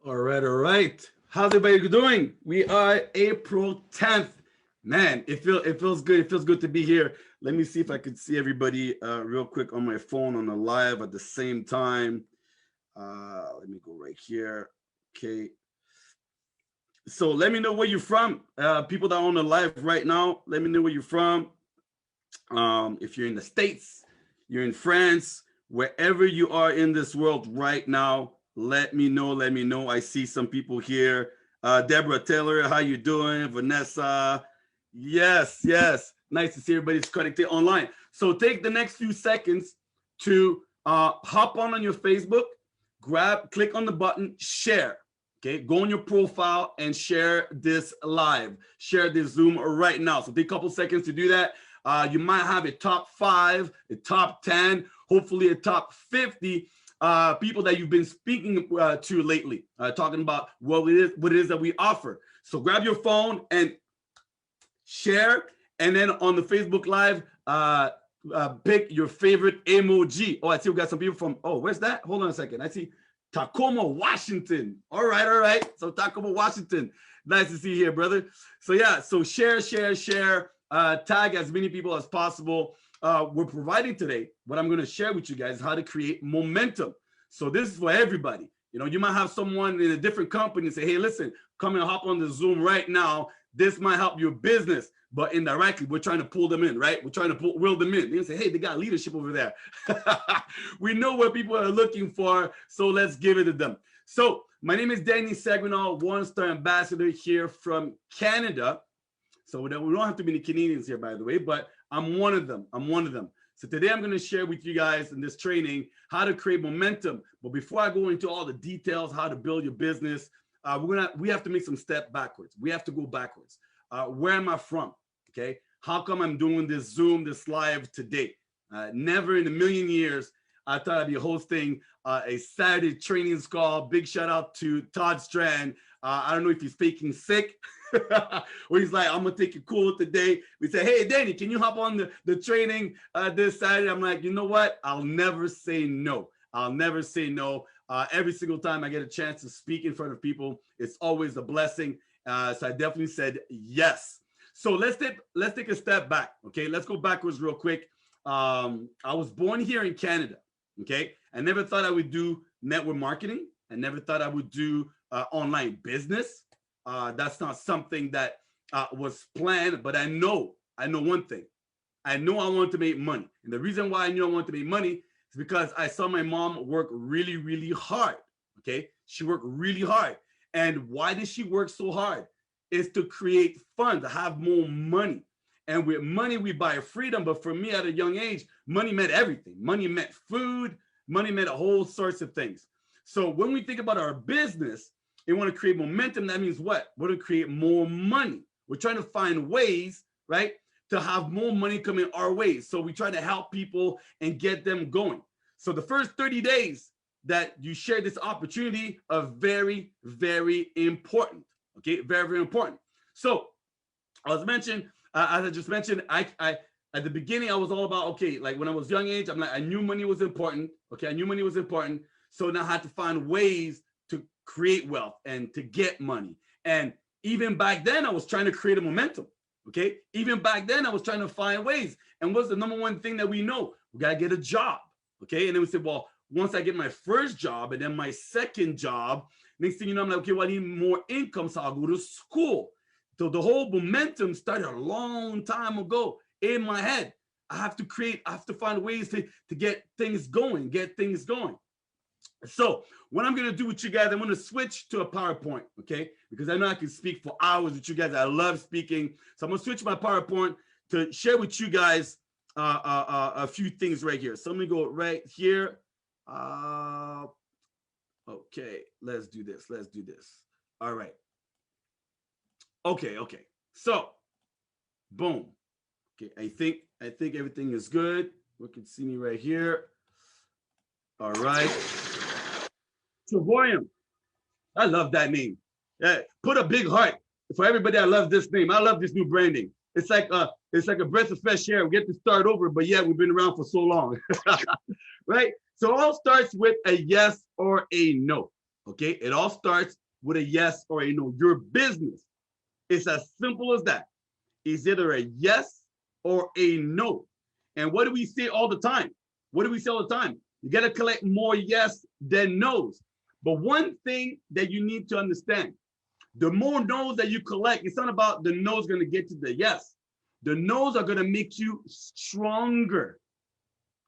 All right, all right. How's everybody doing? We are April 10th. Man, it feels good. It feels good to be here. Let me see if I could see everybody real quick on my phone on the live at the same time. Let me go right here. Okay. So let me know where you're from. People that are on the live right now, let me know where you're from. If you're in the States, you're in France, wherever you are in this world right now, let me know. Let me know. I see some people here. Deborah Taylor, how you doing? Vanessa, yes, yes. Nice to see everybody's connected online. So take the next few seconds to hop on your Facebook, click on the button, share. Okay, go on your profile and share this live. Share this Zoom right now. So take a couple seconds to do that. You might have a top 5, a top 10, hopefully a top 50 people that you've been speaking to lately, talking about what it is that we offer. So grab your phone and share, and then on the Facebook Live, pick your favorite emoji. Oh, I see we got some people from, oh, where's that? Hold on a second. I see Tacoma, Washington. All right, all right. So Tacoma, Washington. Nice to see you here, brother. So yeah, so share, tag as many people as possible. We're providing today, what I'm going to share with you guys is how to create momentum. So this is for everybody. You know, you might have someone in a different company and say, hey, listen, come and hop on the Zoom right now. This might help your business, but indirectly, we're trying to pull them in, right? We're trying to wheel them in. They say, hey, they got leadership over there. We know what people are looking for, so let's give it to them. So my name is Danny Sagrinal, one-star ambassador here from Canada. So we don't have too many Canadians here, by the way, but I'm one of them. So today I'm going to share with you guys in this training how to create momentum. But before I go into all the details, how to build your business, we have to make some step backwards. We have to go backwards. Where am I from? Okay. How come I'm doing this Zoom, this live today? Never in a million years I thought I'd be hosting a Saturday training call. Big shout out to Todd Strand. I don't know if he's faking sick or he's like, I'm gonna take it cool today. We say, hey, Danny, can you hop on the training this Saturday? I'm like, you know what? I'll never say no. I'll never say no. Every single time I get a chance to speak in front of people, it's always a blessing. So I definitely said yes. So let's take a step back. Okay, let's go backwards real quick. I was born here in Canada. Okay, I never thought I would do network marketing. I never thought I would do online business. That's not something that was planned, but I know one thing. I know I wanted to make money. And the reason why I knew I wanted to make money is because I saw my mom work really, really hard. Okay, she worked really hard. And why did she work so hard? Is to create funds, to have more money. And with money, we buy freedom. But for me at a young age, money meant everything. Money meant food. Money meant a whole sorts of things. So when we think about our business, we want to create momentum. That means what? We're going to create more money. We're trying to find ways, right, to have more money coming our way. So we try to help people and get them going. So the first 30 days that you share this opportunity are very, very important. Okay, very, very important. So as I just mentioned, I at the beginning I was all about, okay, like when I was young age, I'm like, I knew money was important. Okay, I knew money was important. So now I had to find ways to create wealth and to get money. And even back then, I was trying to create a momentum. Okay, even back then, I was trying to find ways. And what's the number one thing that we know? We gotta get a job. Okay, and then we said, well, once I get my first job and then my second job, next thing you know, I'm like, okay, well, I need more income, so I'll go to school. So the whole momentum started a long time ago in my head. I have to find ways to get things going, So what I'm going to do with you guys, I'm going to switch to a PowerPoint, okay? Because I know I can speak for hours with you guys. I love speaking. So I'm going to switch my PowerPoint to share with you guys a few things right here. So let me go right here. Okay, let's do this. All right. Okay. So, boom. Okay, I think everything is good. You can see me right here. All right. Savoyam. I love that name. Yeah, put a big heart for everybody. I love this name. I love this new branding. It's like a breath of fresh air. We get to start over, but yeah, we've been around for so long, right? So it all starts with a yes or a no. Okay, it all starts with a yes or a no. Your business, it's as simple as that. It's either a yes or a no. And what do we say all the time? What do we say all the time? You got to collect more yes than no's. But one thing that you need to understand, the more no's that you collect, it's not about the no's going to get to the yes. The no's are going to make you stronger.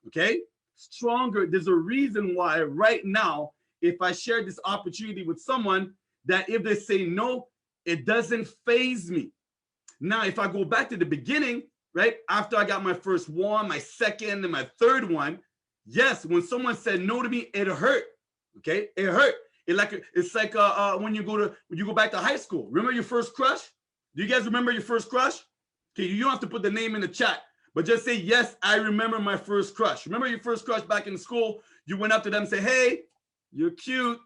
Okay? Stronger. There's a reason why right now, if I share this opportunity with someone, that if they say no, it doesn't faze me. Now, if I go back to the beginning, right, after I got my first one, my second, and my third one, yes, when someone said no to me, it hurt. Okay, it hurt. It's like when you go back to high school. Remember your first crush? Do you guys remember your first crush? Okay, you don't have to put the name in the chat, but just say, yes, I remember my first crush. Remember your first crush back in school? You went up to them and say, hey, you're cute.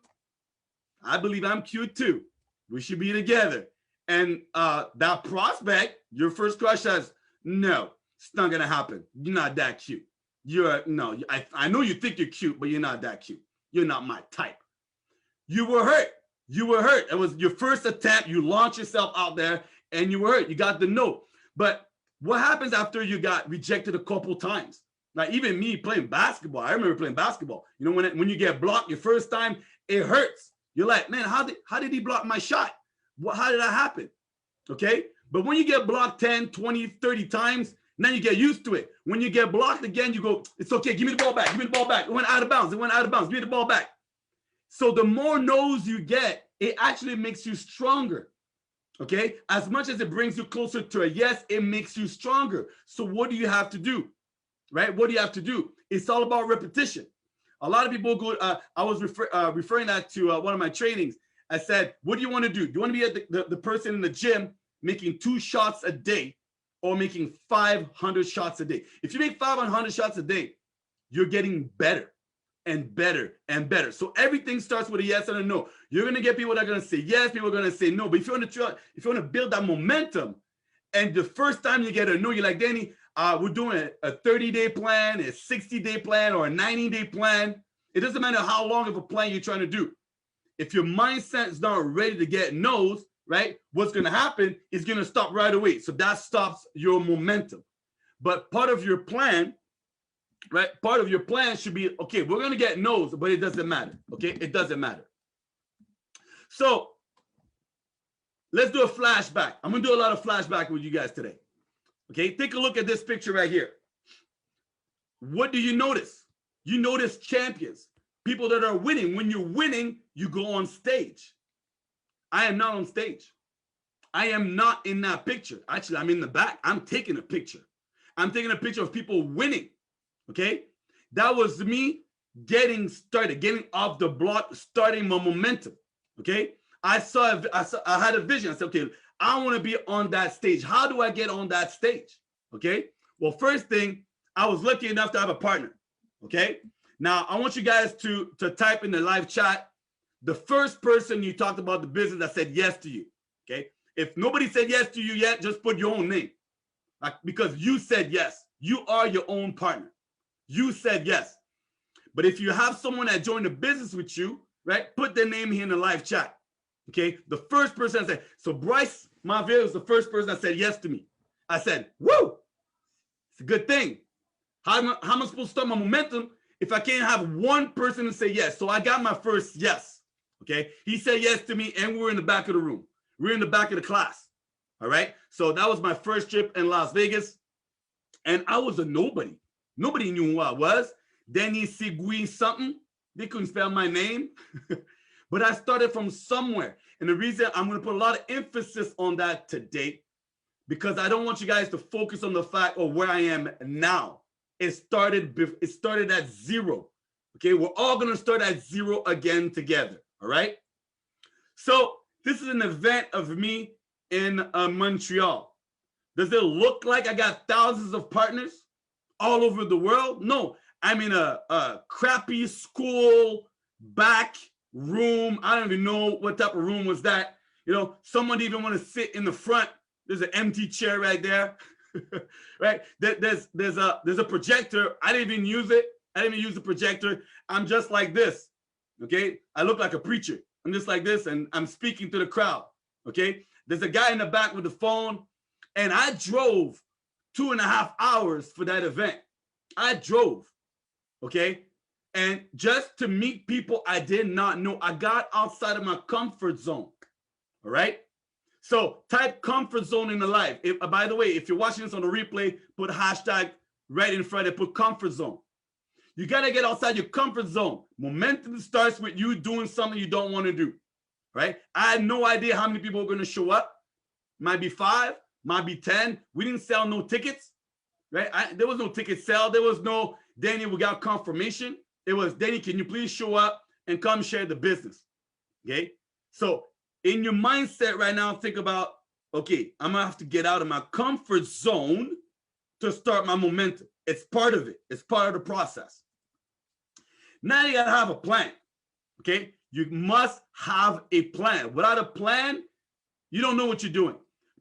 I believe I'm cute too. We should be together. And that prospect, your first crush, says, no, it's not gonna happen. You're not that cute. I know you think you're cute, but you're not that cute. You're not my type. You were hurt. You were hurt. It was your first attempt. You launched yourself out there and you were hurt. You got the no. But what happens after you got rejected a couple times? Like even me playing basketball, I remember playing basketball. You know, when you get blocked your first time, it hurts. You're like, man, how did he block my shot? How did that happen? Okay. But when you get blocked 10, 20, 30 times, now you get used to it. When you get blocked again, you go, it's okay. Give me the ball back. Give me the ball back. It went out of bounds. It went out of bounds. Give me the ball back. So the more no's you get, it actually makes you stronger. Okay. As much as it brings you closer to a yes, it makes you stronger. So what do you have to do? Right? What do you have to do? It's all about repetition. A lot of people go, I was referring that to one of my trainings. I said, what do you want to do? Do you want to be at the person in the gym making 2 shots a day or making 500 shots a day? If you make 500 shots a day, you're getting better and better and better. So everything starts with a yes and a no. You're going to get people that are going to say yes, people are going to say no. But if you want to build that momentum, and the first time you get a no, you're like, Danny, we're doing a 30-day plan, a 60-day plan, or a 90-day plan. It doesn't matter how long of a plan you're trying to do. If your mindset is not ready to get no's, right, what's going to happen is going to stop right away. So that stops your momentum. But part of your plan, right, part of your plan should be, okay, we're going to get no's, but it doesn't matter. Okay, it doesn't matter. So let's do a flashback. I'm going to do a lot of flashback with you guys today. Okay, take a look at this picture right here. What do you notice? You notice champions, people that are winning. When you're winning, you go on stage. I am not on stage. I am not in that picture. Actually, I'm in the back. I'm taking a picture. I'm taking a picture of people winning. Okay, that was me getting started, getting off the block, starting my momentum. Okay, I had a vision. I said, okay, I want to be on that stage. How do I get on that stage? Okay, well, first thing, I was lucky enough to have a partner. Okay, now I want you guys to type in the live chat the first person you talked about the business that said yes to you. Okay, if nobody said yes to you yet, just put your own name, because you said yes. You are your own partner. You said yes. But if you have someone that joined the business with you, right, put their name here in the live chat. Okay, the first person I said, so Bryce Marville was the first person that said yes to me. I said, woo, it's a good thing. How am I supposed to start my momentum if I can't have one person to say yes? So I got my first yes. Okay, he said yes to me, and we were in the back of the room. We were in the back of the class. All right, so that was my first trip in Las Vegas, and I was a nobody. Nobody knew who I was. Danny Sigui something. They couldn't spell my name. But I started from somewhere. And the reason I'm going to put a lot of emphasis on that today, because I don't want you guys to focus on the fact of where I am now. It started at zero. Okay, we're all going to start at zero again together. All right. So this is an event of me in Montreal. Does it look like I got thousands of partners all over the world? No, I'm in a crappy school back room. I don't even know what type of room was that. You know, someone didn't even want to sit in the front. There's an empty chair right there. Right? There's a projector. I didn't even use it. I didn't even use the projector. I'm just like this. Okay, I look like a preacher. I'm just like this, and I'm speaking to the crowd. Okay, there's a guy in the back with the phone, and I drove 2.5 hours for that event. I drove, okay, and just to meet people I did not know. I got outside of my comfort zone. All right. So type comfort zone in the life. By the way, if you're watching this on the replay, put hashtag right in front and put comfort zone. You got to get outside your comfort zone. Momentum starts with you doing something you don't want to do, right? I had no idea how many people were going to show up. Might be 5, might be 10. We didn't sell no tickets, right? There was no ticket sale. There was no, Danny, we got confirmation. It was, Danny, can you please show up and come share the business, okay? So in your mindset right now, think about, okay, I'm going to have to get out of my comfort zone to start my momentum. It's part of it. It's part of the process. Now you got to have a plan, okay? You must have a plan. Without a plan, you don't know what you're doing.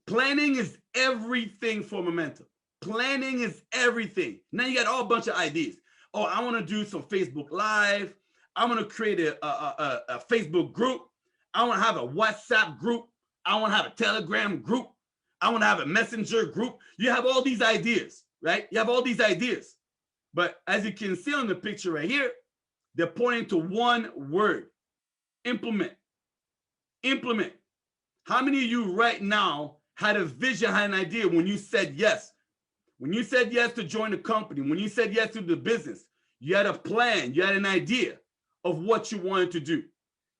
Planning is everything for momentum. Planning is everything. Now you got all a bunch of ideas. Oh, I want to do some Facebook Live. I want to create a Facebook group. I want to have a WhatsApp group. I want to have a Telegram group. I want to have a Messenger group. You have all these ideas, right? You have all these ideas. But as you can see on the picture right here, they're pointing to one word: implement. Implement. How many of you right now had a vision, had an idea when you said yes? When you said yes to join the company, when you said yes to the business, you had a plan, you had an idea of what you wanted to do.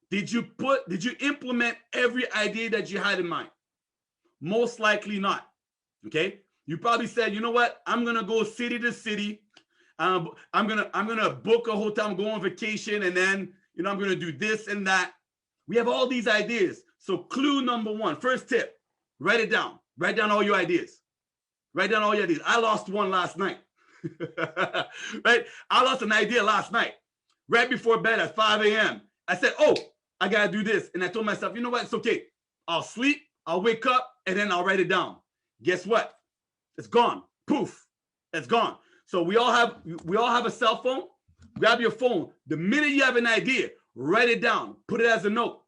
Did you implement every idea that you had in mind? Most likely not, okay? You probably said, you know what? I'm gonna go city to city. I'm gonna book a hotel, I'm going on vacation, and then, I'm gonna do this and that. We have all these ideas. So clue number 1, first tip, write it down. Write down all your ideas. Write down all your ideas. I lost one last night, right? I lost an idea last night, right before bed at 5 a.m. I said, oh, I gotta do this. And I told myself, you know what? It's okay. I'll sleep, I'll wake up, and then I'll write it down. Guess what? It's gone. Poof. It's gone. So we all have a cell phone. Grab your phone. The minute you have an idea, write it down. Put it as a note.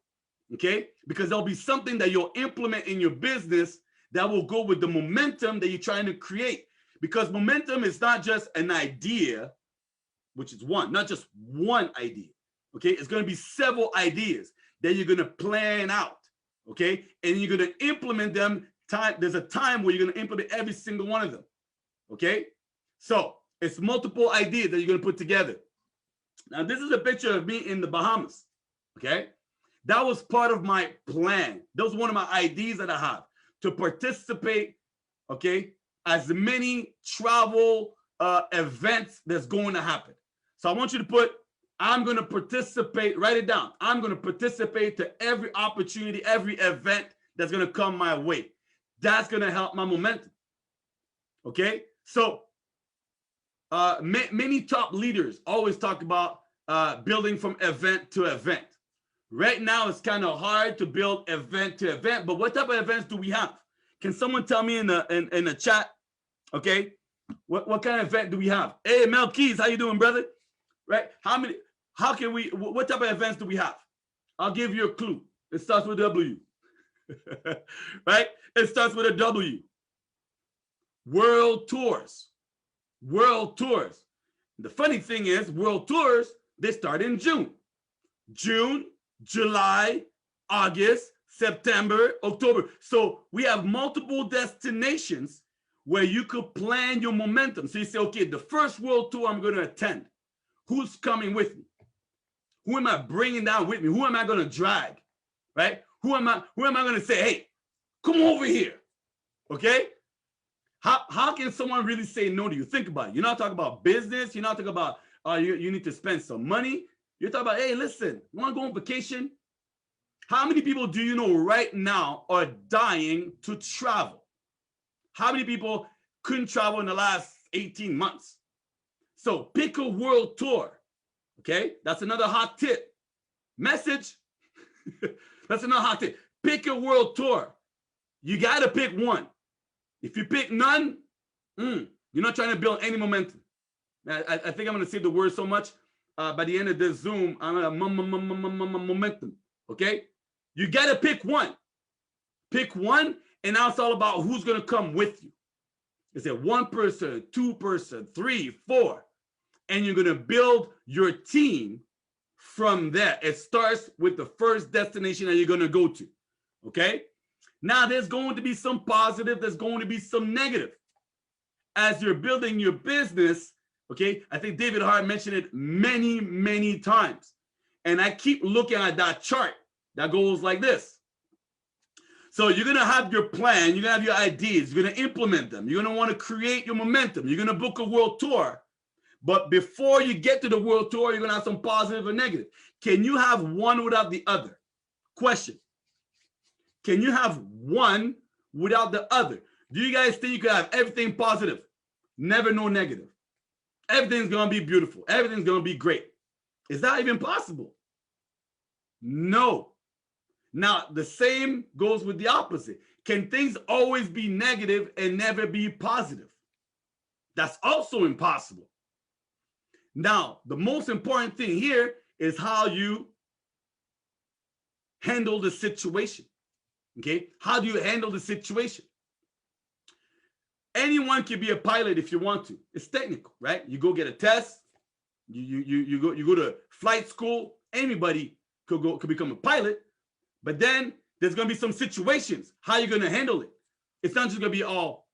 Okay? Because there'll be something that you'll implement in your business that will go with the momentum that you're trying to create. Because momentum is not just an idea, which is one, not just one idea. Okay? It's going to be several ideas that you're going to plan out. Okay? And you're going to implement them. There's a time where you're going to implement every single one of them. Okay? So it's multiple ideas that you're going to put together. Now, this is a picture of me in the Bahamas. Okay? That was part of my plan. That was one of my ideas that I have to participate, okay, as many travel events that's going to happen. So I want you to put, I'm going to participate, write it down. I'm going to participate to every opportunity, every event that's going to come my way. That's going to help my momentum. Okay? So many top leaders always talk about building from event to event. Right now, it's kind of hard to build event to event, but what type of events do we have? Can someone tell me in the chat, okay? What kind of event do we have? Hey, Mel Keys, how you doing, brother? Right? What type of events do we have? I'll give you a clue. It starts with W. Right? It starts with a W. World tours. World tours. The funny thing is, world tours, they start in June. June, July, August, September, October. So we have multiple destinations where you could plan your momentum. So you say, okay, the first world tour I'm going to attend. Who's coming with me? Who am I bringing down with me? Who am I going to drag? Right? Who am I going to say, hey, come over here? Okay? How can someone really say no to you? Think about it. You're not talking about business. You're not talking about you need to spend some money. You're talking about, hey, listen, you want to go on vacation? How many people do you know right now are dying to travel? How many people couldn't travel in the last 18 months? So pick a world tour, okay? That's another hot tip. Message, that's another hot tip. Pick a world tour. You got to pick one. If you pick none, you're not trying to build any momentum. I think I'm going to say the word so much. by the end of this Zoom, I'm gonna momentum. Okay, you gotta pick one. Pick one, and now it's all about who's gonna come with you. Is it one person, two person, three, four, and you're gonna build your team from there. It starts with the first destination that you're gonna go to. Okay. Now there's going to be some positive. There's going to be some negative as you're building your business. Okay, I think David Hart mentioned it many, many times. And I keep looking at that chart that goes like this. So you're going to have your plan. You're going to have your ideas. You're going to implement them. You're going to want to create your momentum. You're going to book a world tour. But before you get to the world tour, you're going to have some positive or negative. Can you have one without the other? Question. Can you have one without the other? Do you guys think you could have everything positive? Never no negative. Everything's going to be beautiful. Everything's going to be great. Is that even possible? No. Now, the same goes with the opposite. Can things always be negative and never be positive? That's also impossible. Now, the most important thing here is how you handle the situation. Okay? How do you handle the situation? Anyone can be a pilot if you want to. It's technical, right? You go get a test. You go to flight school. Anybody could become a pilot. But then there's going to be some situations. How are you going to handle it? It's not just going to be all,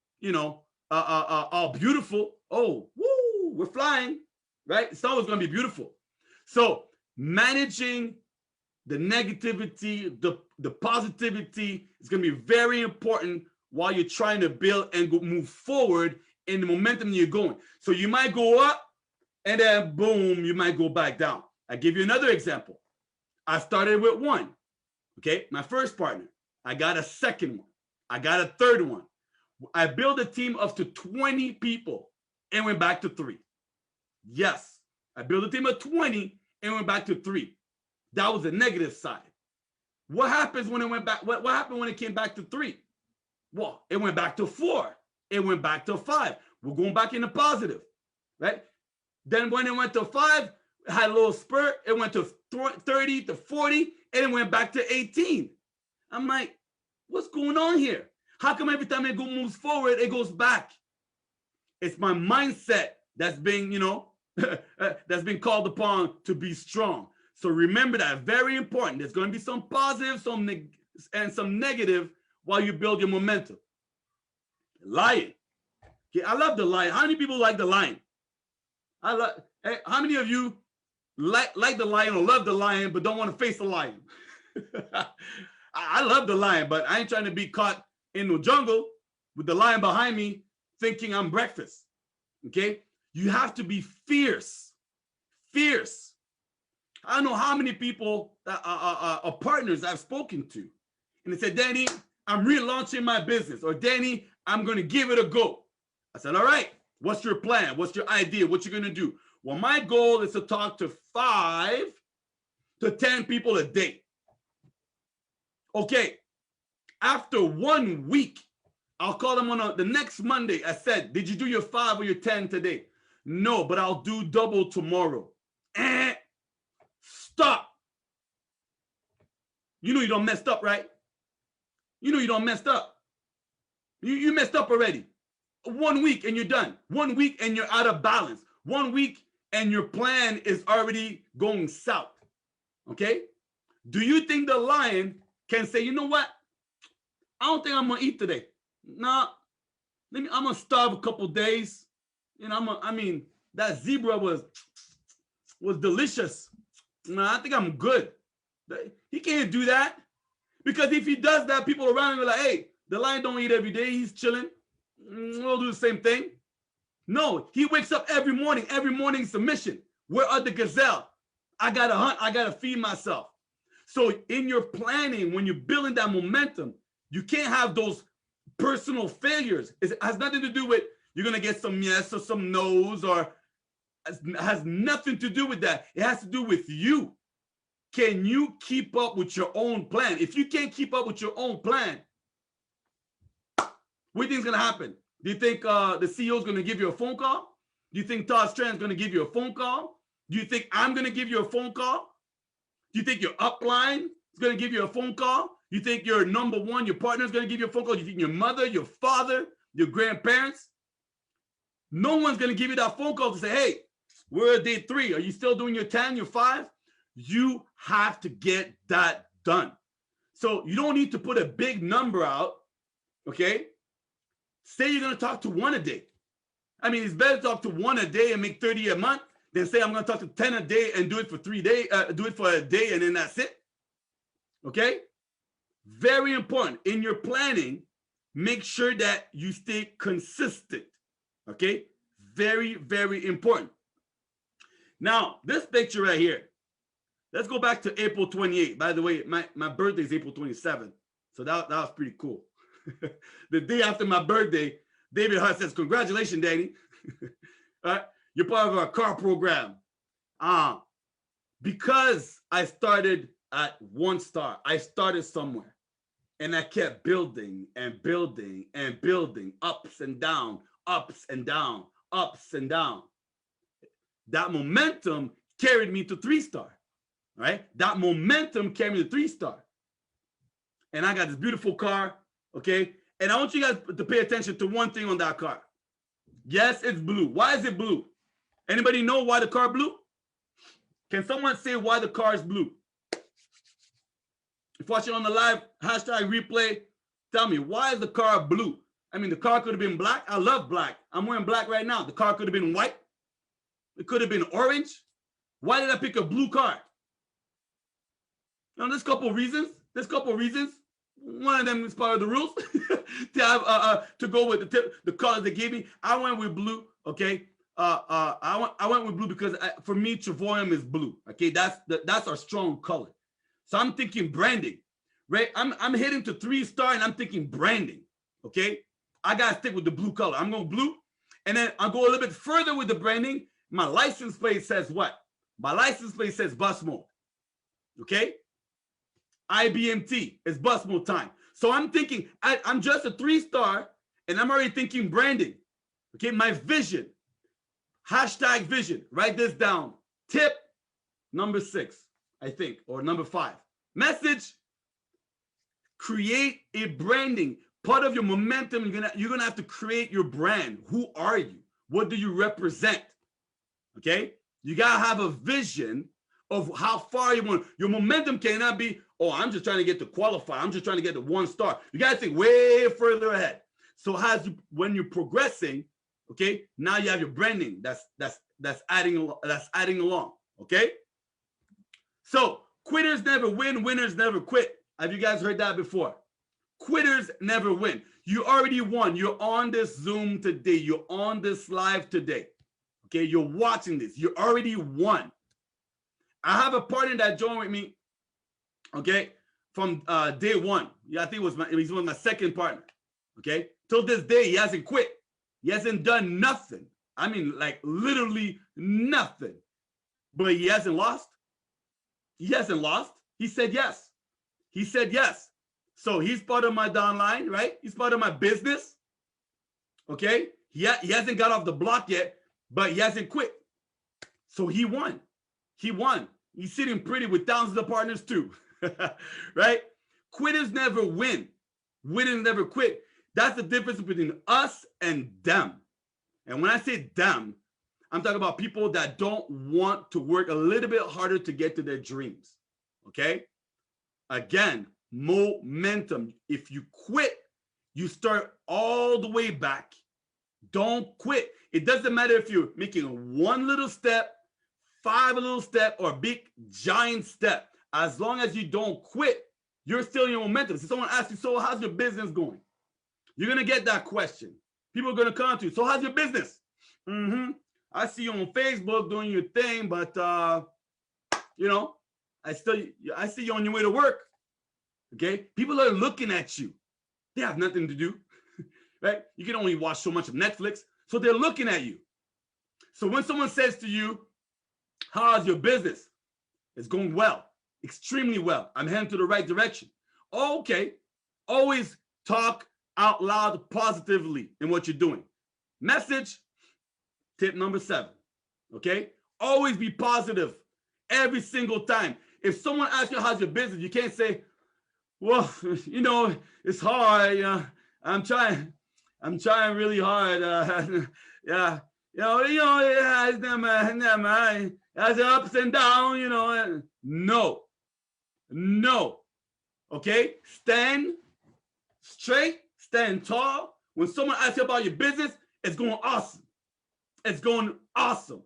all beautiful. Oh, woo, we're flying, right? It's always going to be beautiful. So managing the negativity, the positivity is going to be very important while you're trying to build and move forward in the momentum you're going. So you might go up and then boom, you might go back down. I'll give you another example. I started with one, okay? My first partner. I got a second one. I got a third one. I built a team of to 20 people and went back to 3. Yes, I built a team of 20 and went back to 3. That was the negative side. What happens when it went back? What happened when it came back to 3? Well, it went back to 4. It went back to 5. We're going back into positive, right? Then when it went to 5, it had a little spurt. It went to 30 to 40, and it went back to 18. I'm like, what's going on here? How come every time it moves forward, it goes back? It's my mindset that's being, that's been called upon to be strong. So remember that, very important. There's going to be some positive, and some negative while you build your momentum. Lion. Okay, I love the lion. How many people like the lion? Hey, how many of you like the lion or love the lion but don't want to face the lion? I love the lion, but I ain't trying to be caught in the jungle with the lion behind me thinking I'm breakfast. Okay? You have to be fierce. Fierce. I don't know how many people are partners I've spoken to. And they said, Danny, I'm relaunching my business. Or Danny, I'm going to give it a go. I said, all right, what's your plan? What's your idea? What you're going to do? Well, my goal is to talk to 5 to 10 people a day. Okay. After 1 week, I'll call them on the next Monday. I said, did you do your 5 or your 10 today? No, but I'll do double tomorrow. Stop. You know you don't messed up, right? You know you don't messed up. You messed up already. 1 week and you're done. 1 week and you're out of balance. 1 week and your plan is already going south. Okay? Do you think the lion can say, you know what? I don't think I'm gonna eat today. No, I'm gonna starve a couple days. That zebra was delicious. No, I think I'm good. He can't do that. Because if he does that, people around him are like, hey, the lion don't eat every day. He's chilling. We'll do the same thing. No, he wakes up every morning submission. Where are the gazelle? I got to hunt. I got to feed myself. So in your planning, when you're building that momentum, you can't have those personal failures. It has nothing to do with you're going to get some yes or some no's, or has nothing to do with that. It has to do with you. Can you keep up with your own plan? If you can't keep up with your own plan, what do you think is going to happen? Do you think the CEO is going to give you a phone call? Do you think Todd Strand's going to give you a phone call? Do you think I'm going to give you a phone call? Do you think your upline is going to give you a phone call? You think your number one, your partner is going to give you a phone call? You think your mother, your father, your grandparents? No one's going to give you that phone call to say, hey, we're at day 3. Are you still doing your 10, your 5? You have to get that done. So you don't need to put a big number out, okay? Say you're going to talk to 1 a day. I mean, it's better to talk to 1 a day and make 30 a month than say I'm going to talk to 10 a day and do it for 3 days, do it for a day and then that's it. Okay? Very important. In your planning, make sure that you stay consistent. Okay? Very, very important. Now, this picture right here. Let's go back to April 28th. By the way, my birthday is April 27th. So that was pretty cool. The day after my birthday, David Hart says, congratulations, Danny. All right? You're part of our car program. Because I started at 1 star, I started somewhere. And I kept building and building and building, ups and down, ups and down, ups and down. That momentum carried me to 3-star. Right? That momentum carried me to 3-star. And I got this beautiful car, okay? And I want you guys to pay attention to one thing on that car. Yes, it's blue. Why is it blue? Anybody know why the car blue? Can someone say why the car is blue? If watching on the live, hashtag replay, tell me, why is the car blue? I mean, the car could have been black. I love black. I'm wearing black right now. The car could have been white. It could have been orange. Why did I pick a blue car? Now, there's a couple of reasons. One of them is part of the rules to have to go with the color they gave me. I went with blue. Okay. I went with blue because for me, Travoyum is blue. Okay, that's our strong color. So I'm thinking branding, right? I'm heading to 3-star and I'm thinking branding. Okay, I gotta stick with the blue color. I'm going blue, and then I'll go a little bit further with the branding. My license plate says what? My license plate says bus mode. Okay. IBMT is bus mode time. So I'm thinking, I'm just a 3-star and I'm already thinking branding. Okay, my vision, hashtag vision, write this down. Tip number 6, I think, or number 5. Message, create a branding. Part of your momentum, you're gonna have to create your brand. Who are you? What do you represent? Okay, you gotta have a vision of how far you want. Your momentum cannot be, oh, I'm just trying to get to qualify. I'm just trying to get to 1 star. You got to think way further ahead. So when you're progressing, okay, now you have your branding that's adding along, okay? So quitters never win, winners never quit. Have you guys heard that before? Quitters never win. You already won. You're on this Zoom today. You're on this live today. Okay, you're watching this. You already won. I have a partner that joined with me, okay, from day 1. Yeah, I think he's my second partner, okay? Till this day, he hasn't quit. He hasn't done nothing. I mean, like literally nothing. But he hasn't lost. He hasn't lost. He said yes. He said yes. So he's part of my downline, right? He's part of my business, okay? He hasn't got off the block yet, but he hasn't quit. So he won. He won. He's sitting pretty with thousands of partners too, right? Quitters never win. Winners never quit. That's the difference between us and them. And when I say them, I'm talking about people that don't want to work a little bit harder to get to their dreams, okay? Again, momentum. If you quit, you start all the way back. Don't quit. It doesn't matter if you're making 1 little step, 5 little step, or a big giant step. As long as you don't quit, you're still in your momentum. So someone asks you, so how's your business going? You're going to get that question. People are going to come to you. So how's your business? I see you on Facebook doing your thing, but, you know, I see you on your way to work. Okay. People are looking at you. They have nothing to do, right? You can only watch so much of Netflix. So they're looking at you. So when someone says to you, how's your business? It's going well, extremely well. I'm heading to the right direction. Okay. Always talk out loud positively in what you're doing. Message, tip number 7. Okay. Always be positive every single time. If someone asks you how's your business, you can't say, well, you know, it's hard. I'm trying really hard. Yeah, yeah, it's never, has ups and downs, you know. No. Okay, stand straight, stand tall. When someone asks you about your business, it's going awesome. It's going awesome.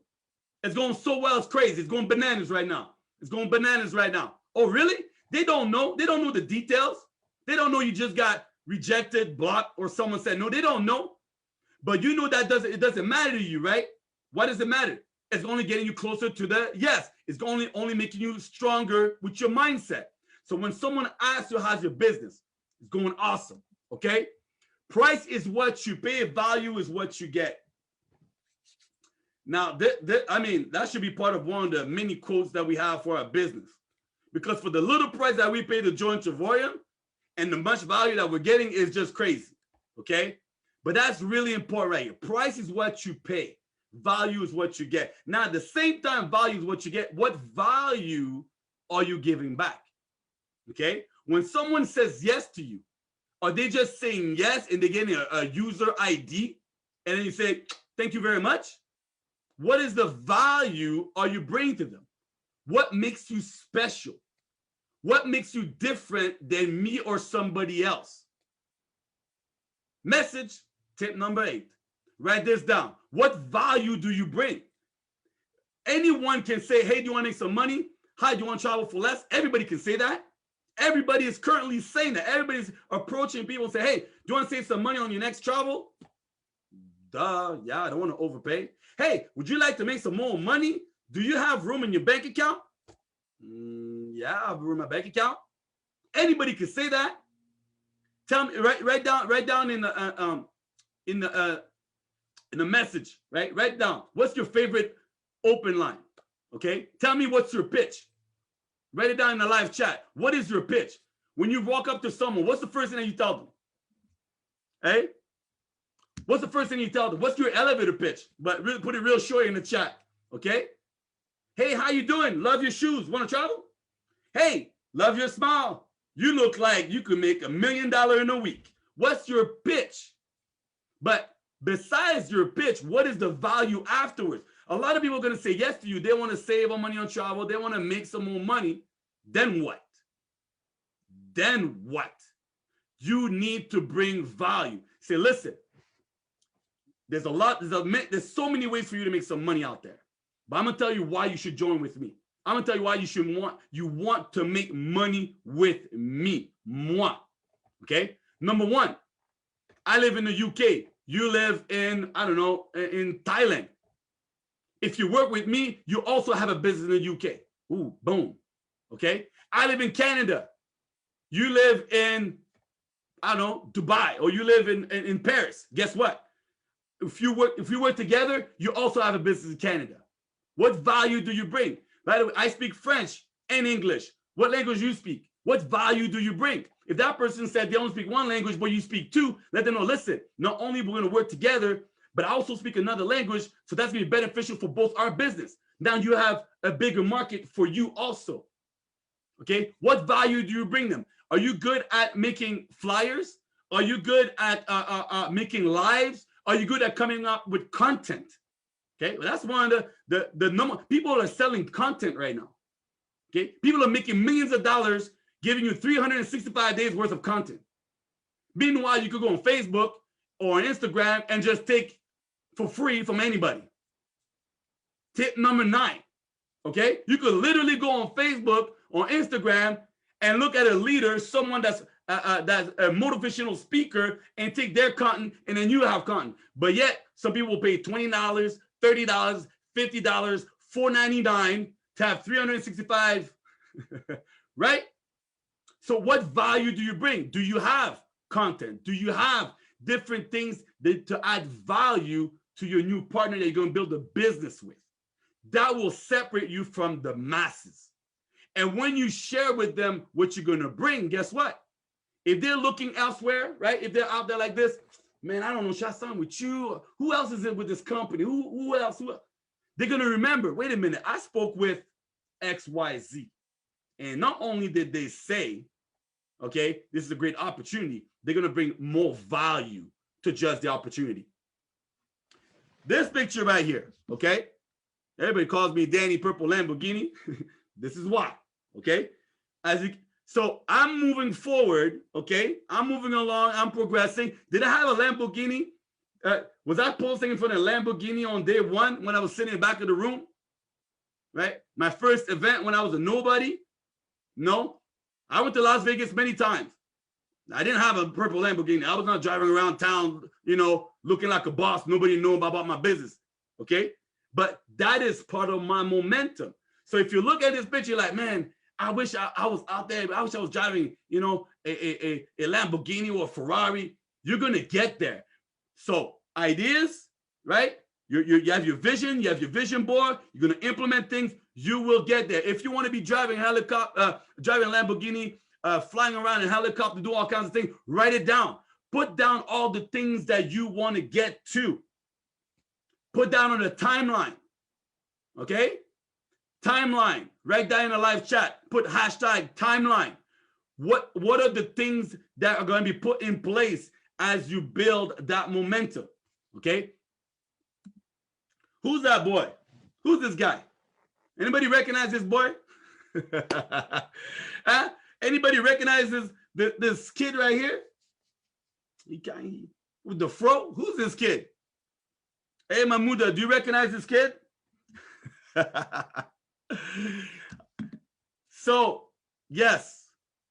It's going so well, it's crazy. It's going bananas right now. It's going bananas right now. Oh, really? They don't know. They don't know the details. They don't know you just got rejected, blocked, or someone said no. They don't know. But you know that it doesn't matter to you, right? Why does it matter? It's only getting you closer to the yes. It's only making you stronger with your mindset. So when someone asks you how's your business, it's going awesome. Okay? Price is what you pay. Value is what you get. Now, I mean, that should be part of one of the many quotes that we have for our business. Because for the little price that we pay to join Travoya and the much value that we're getting is just crazy, okay? But that's really important right here. Price is what you pay. Value is what you get. Now, at the same time, value is what you get. What value are you giving back, okay? When someone says yes to you, are they just saying yes and they're getting a user ID and then you say, thank you very much? What is the value are you bringing to them? What makes you special? What makes you different than me or somebody else? Message, tip number 8. Write this down. What value do you bring? Anyone can say, hey, do you want to make some money? Hi, do you want to travel for less? Everybody can say that. Everybody is currently saying that. Everybody's approaching people and say, hey, do you want to save some money on your next travel? Duh, yeah, I don't want to overpay. Hey, would you like to make some more money? Do you have room in your bank account? Yeah, I have room in my bank account. Anybody can say that. Tell me, write down in the message, right? Write down. What's your favorite open line? Okay. Tell me what's your pitch. Write it down in the live chat. What is your pitch? When you walk up to someone, what's the first thing that you tell them? Hey? What's the first thing you tell them? What's your elevator pitch? But really put it real short in the chat, okay? Hey, how you doing? Love your shoes. Want to travel? Hey, love your smile. You look like you could make $1 million in a week. What's your pitch? But besides your pitch, what is the value afterwards? A lot of people are going to say yes to you. They want to save on money on travel. They want to make some more money. Then what? Then what? You need to bring value. Say, listen. There's so many ways for you to make some money out there. But I'm gonna tell you why you should join with me. I'm gonna tell you why you want to make money with me. Moi. Okay? Number 1, I live in the UK. You live in, I don't know, in Thailand. If you work with me, you also have a business in the UK. Ooh, boom. Okay? I live in Canada. You live in, I don't know, Dubai, or you live in Paris. Guess what? If you work together, you also have a business in Canada. What value do you bring? By the way, I speak French and English. What language do you speak? What value do you bring? If that person said they only speak one language, but you speak 2, let them know, listen, not only we're going to work together, but I also speak another language, so that's going to be beneficial for both our business. Now you have a bigger market for you also. Okay? What value do you bring them? Are you good at making flyers? Are you good at making lives? Are you good at coming up with content? Okay, well, that's one of the number. People are selling content right now. Okay, people are making millions of dollars, giving you 365 days worth of content. Meanwhile, you could go on Facebook or on Instagram and just take for free from anybody. Tip number 9. Okay, you could literally go on Facebook or Instagram and look at a leader, someone that's a motivational speaker, and take their content, and then you have content. But yet, some people will pay $20, $30, $50, $4.99 to have 365, right? So what value do you bring? Do you have content? Do you have different things to add value to your new partner that you're going to build a business with? That will separate you from the masses. And when you share with them what you're going to bring, guess what? If they're looking elsewhere, right? If they're out there like this, man, I don't know, should I sign with you? Who else is in with this company? Who else? they're going to remember, wait a minute, I spoke with XYZ. And not only did they say, okay, this is a great opportunity, they're going to bring more value to just the opportunity. This picture right here, okay? Everybody calls me Danny Purple Lamborghini. This is why, okay? So I'm moving forward, okay? I'm moving along, I'm progressing. Did I have a Lamborghini? Was I posting in front of a Lamborghini on day one when I was sitting in the back of the room? Right? My first event when I was a nobody? No. I went to Las Vegas many times. I didn't have a purple Lamborghini. I was not driving around town, you know, looking like a boss. Nobody knew about my business, okay? But that is part of my momentum. So if you look at this picture, you're like, man, I wish I was out there. I wish I was driving, you know, a Lamborghini or a Ferrari. You're going to get there. So ideas, right? You have your vision. You have your vision board. You're going to implement things. You will get there. If you want to be driving helicopter, driving Lamborghini, flying around in helicopter, do all kinds of things, write it down. Put down all the things that you want to get to. Put down on a timeline. Okay? Timeline. Write down in a live chat. Put hashtag timeline. What are the things that are going to be put in place as you build that momentum? Okay? Who's that boy? Who's this guy? Anybody recognize this boy? Huh? Anybody recognizes this kid right here? He with the fro? Who's this kid? Hey, Mahmouda, do you recognize this kid? So, yes,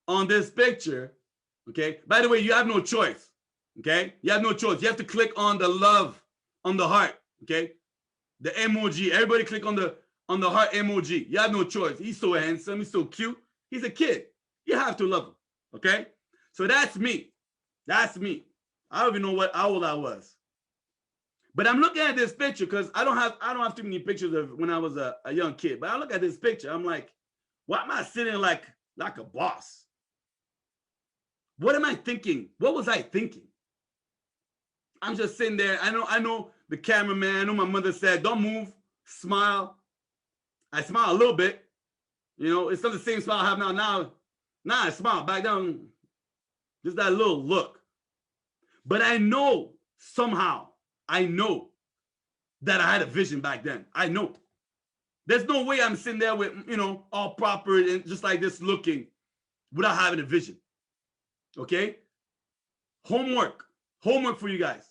on this picture, okay? By the way, you have no choice, okay? You have no choice. You have to click on the love, on the heart, okay? The emoji. Everybody click on the heart emoji. You have no choice. He's so handsome. He's so cute. He's a kid. You have to love him, okay? So that's me. That's me. I don't even know how old I was. But I'm looking at this picture because I don't have too many pictures of when I was a young kid. But I look at this picture, I'm like, why am I sitting like a boss? What am I thinking? What was I thinking? I'm just sitting there. I know the cameraman. I know my mother said, don't move, smile. I smile a little bit. You know, it's not the same smile I have now. Now I smile. Back down, just that little look. But I know somehow, I know that I had a vision back then. I know. There's no way I'm sitting there with, you know, all proper and just like this looking without having a vision. Okay? Homework for you guys.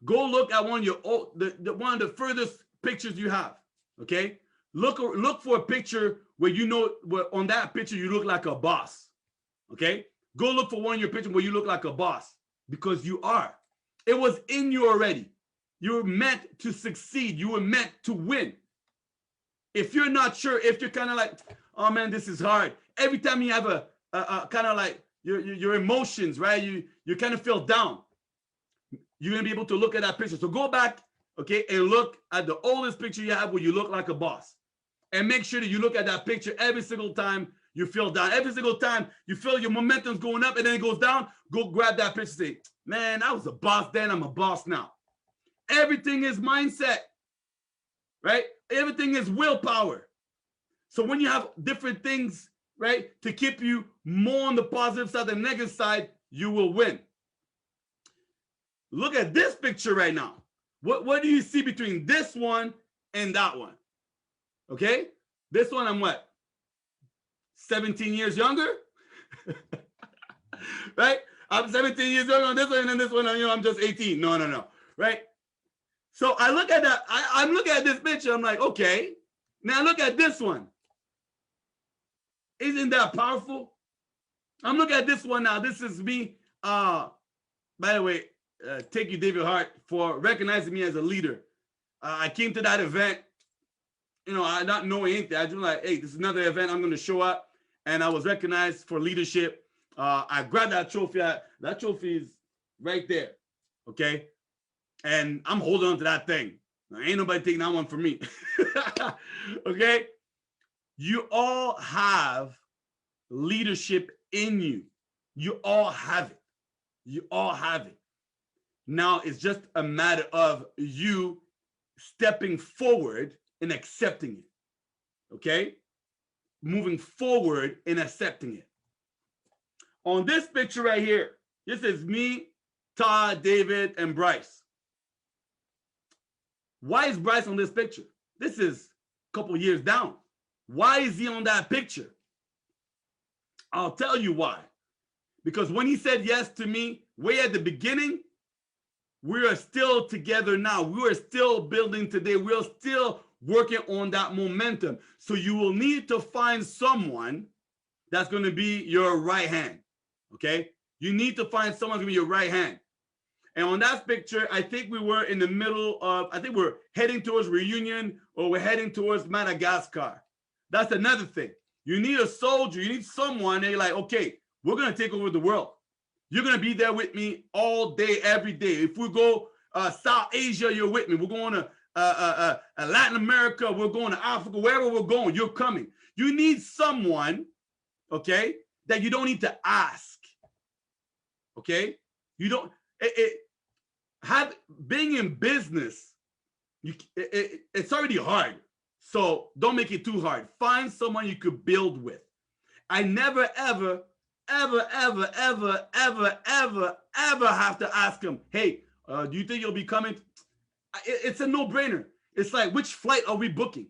Go look at one of your one of the furthest pictures you have. Okay? Look for a picture where you know where on that picture you look like a boss. Okay? Go look for one of your pictures where you look like a boss because you are. It was in you already. You were meant to succeed. You were meant to win. If you're not sure, if you're kind of like, oh man, this is hard. Every time you have a kind of like your emotions, right? You kind of feel down. You're gonna be able to look at that picture. So go back, okay, and look at the oldest picture you have where you look like a boss. And make sure that you look at that picture every single time you feel down. Every single time you feel your momentum's going up and then it goes down, go grab that picture and say, man, I was a boss then, I'm a boss now. Everything is mindset, right? Everything is willpower. So when you have different things, right, to keep you more on the positive side than the negative side, you will win. Look at this picture right now. What do you see between this one and that one? Okay? This one, I'm what? 17 years younger? Right? I'm 17 years younger on this one, and then this one, you know, I'm just 18. No. Right? So I look at that. I'm looking at this picture. I'm like, okay. Now look at this one. Isn't that powerful? I'm looking at this one now. This is me. By the way, thank you, David Hart, for recognizing me as a leader. I came to that event, you know, I not knowing anything. I just like, hey, this is another event. I'm going to show up. And I was recognized for leadership. I grabbed that trophy. That trophy is right there. Okay. And I'm holding on to that thing. Ain't nobody taking that one from me. Okay. You all have leadership in you. You all have it. You all have it. Now it's just a matter of you stepping forward and accepting it. Okay? Moving forward and accepting it. On this picture right here, this is me, Todd, David, and Bryce. Why is Bryce on this picture? This is a couple years down. Why is he on that picture? I'll tell you why. Because when he said yes to me way at the beginning, we are still together now. We are still building today. We're still working on that momentum. So you will need to find someone that's going to be your right hand. Okay? You need to find someone to be your right hand. And on that picture, I think we were in the middle of, I think we're heading towards Reunion or we're heading towards Madagascar. That's another thing. You need a soldier. You need someone that you're like, okay, we're going to take over the world. You're going to be there with me all day, every day. If we go South Asia, you're with me. We're going to Latin America. We're going to Africa. Wherever we're going, you're coming. You need someone, okay, that you don't need to ask. Okay? You don't, being in business, it's already hard. So don't make it too hard. Find someone you could build with. I never, ever have to ask him, hey, do you think you'll be coming? It's a no-brainer. It's like, which flight are we booking?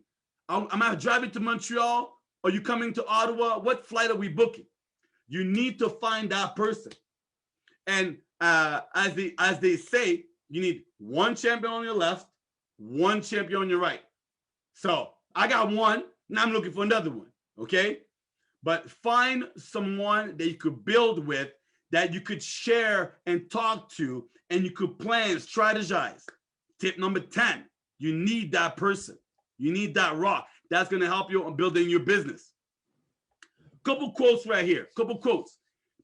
Am I driving to Montreal? Are you coming to Ottawa? What flight are we booking? You need to find that person. And as they say, you need one champion on your left, one champion on your right. So I got one, now I'm looking for another one, okay? But find someone that you could build with, that you could share and talk to, and you could plan, strategize. Tip number 10, you need that person. You need that rock. That's going to help you on building your business. Couple quotes right here, couple quotes.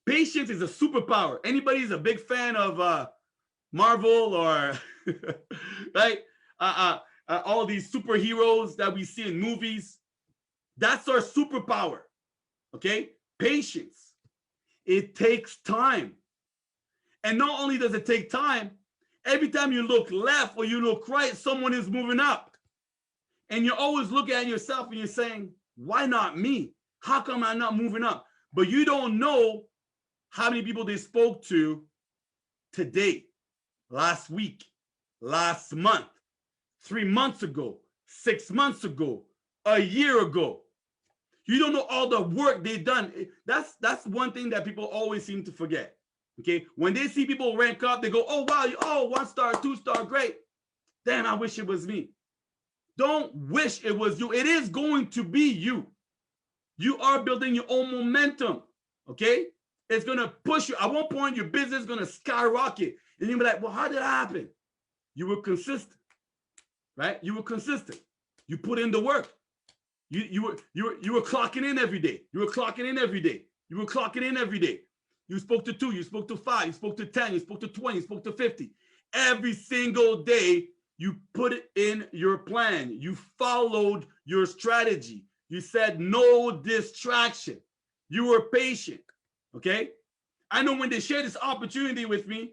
Patience is a superpower. Anybody's a big fan of Marvel or, right? All these superheroes that we see in movies. That's our superpower. Okay? Patience. It takes time. And not only does it take time, every time you look left or you look right, someone is moving up. And you're always looking at yourself and you're saying, why not me? How come I'm not moving up? But you don't know how many people they spoke to today, last week, last month, 3 months ago, 6 months ago, a year ago. You don't know all the work they've done. That's one thing that people always seem to forget. Okay, when they see people rank up, they go, oh wow, oh 1 star, 2 star, great. Damn, I wish it was me. Don't wish it was you. It is going to be you. You are building your own momentum. Okay, it's gonna push you. At one point, your business is gonna skyrocket, and you'll be like, well, how did that happen? You were consistent, right? You were consistent. You put in the work. You were clocking in every day. You were clocking in every day. You were clocking in every day. You spoke to 2, you spoke to 5, you spoke to 10, you spoke to 20, you spoke to 50. Every single day, you put it in your plan. You followed your strategy. You said no distraction. You were patient, okay? I know when they shared this opportunity with me,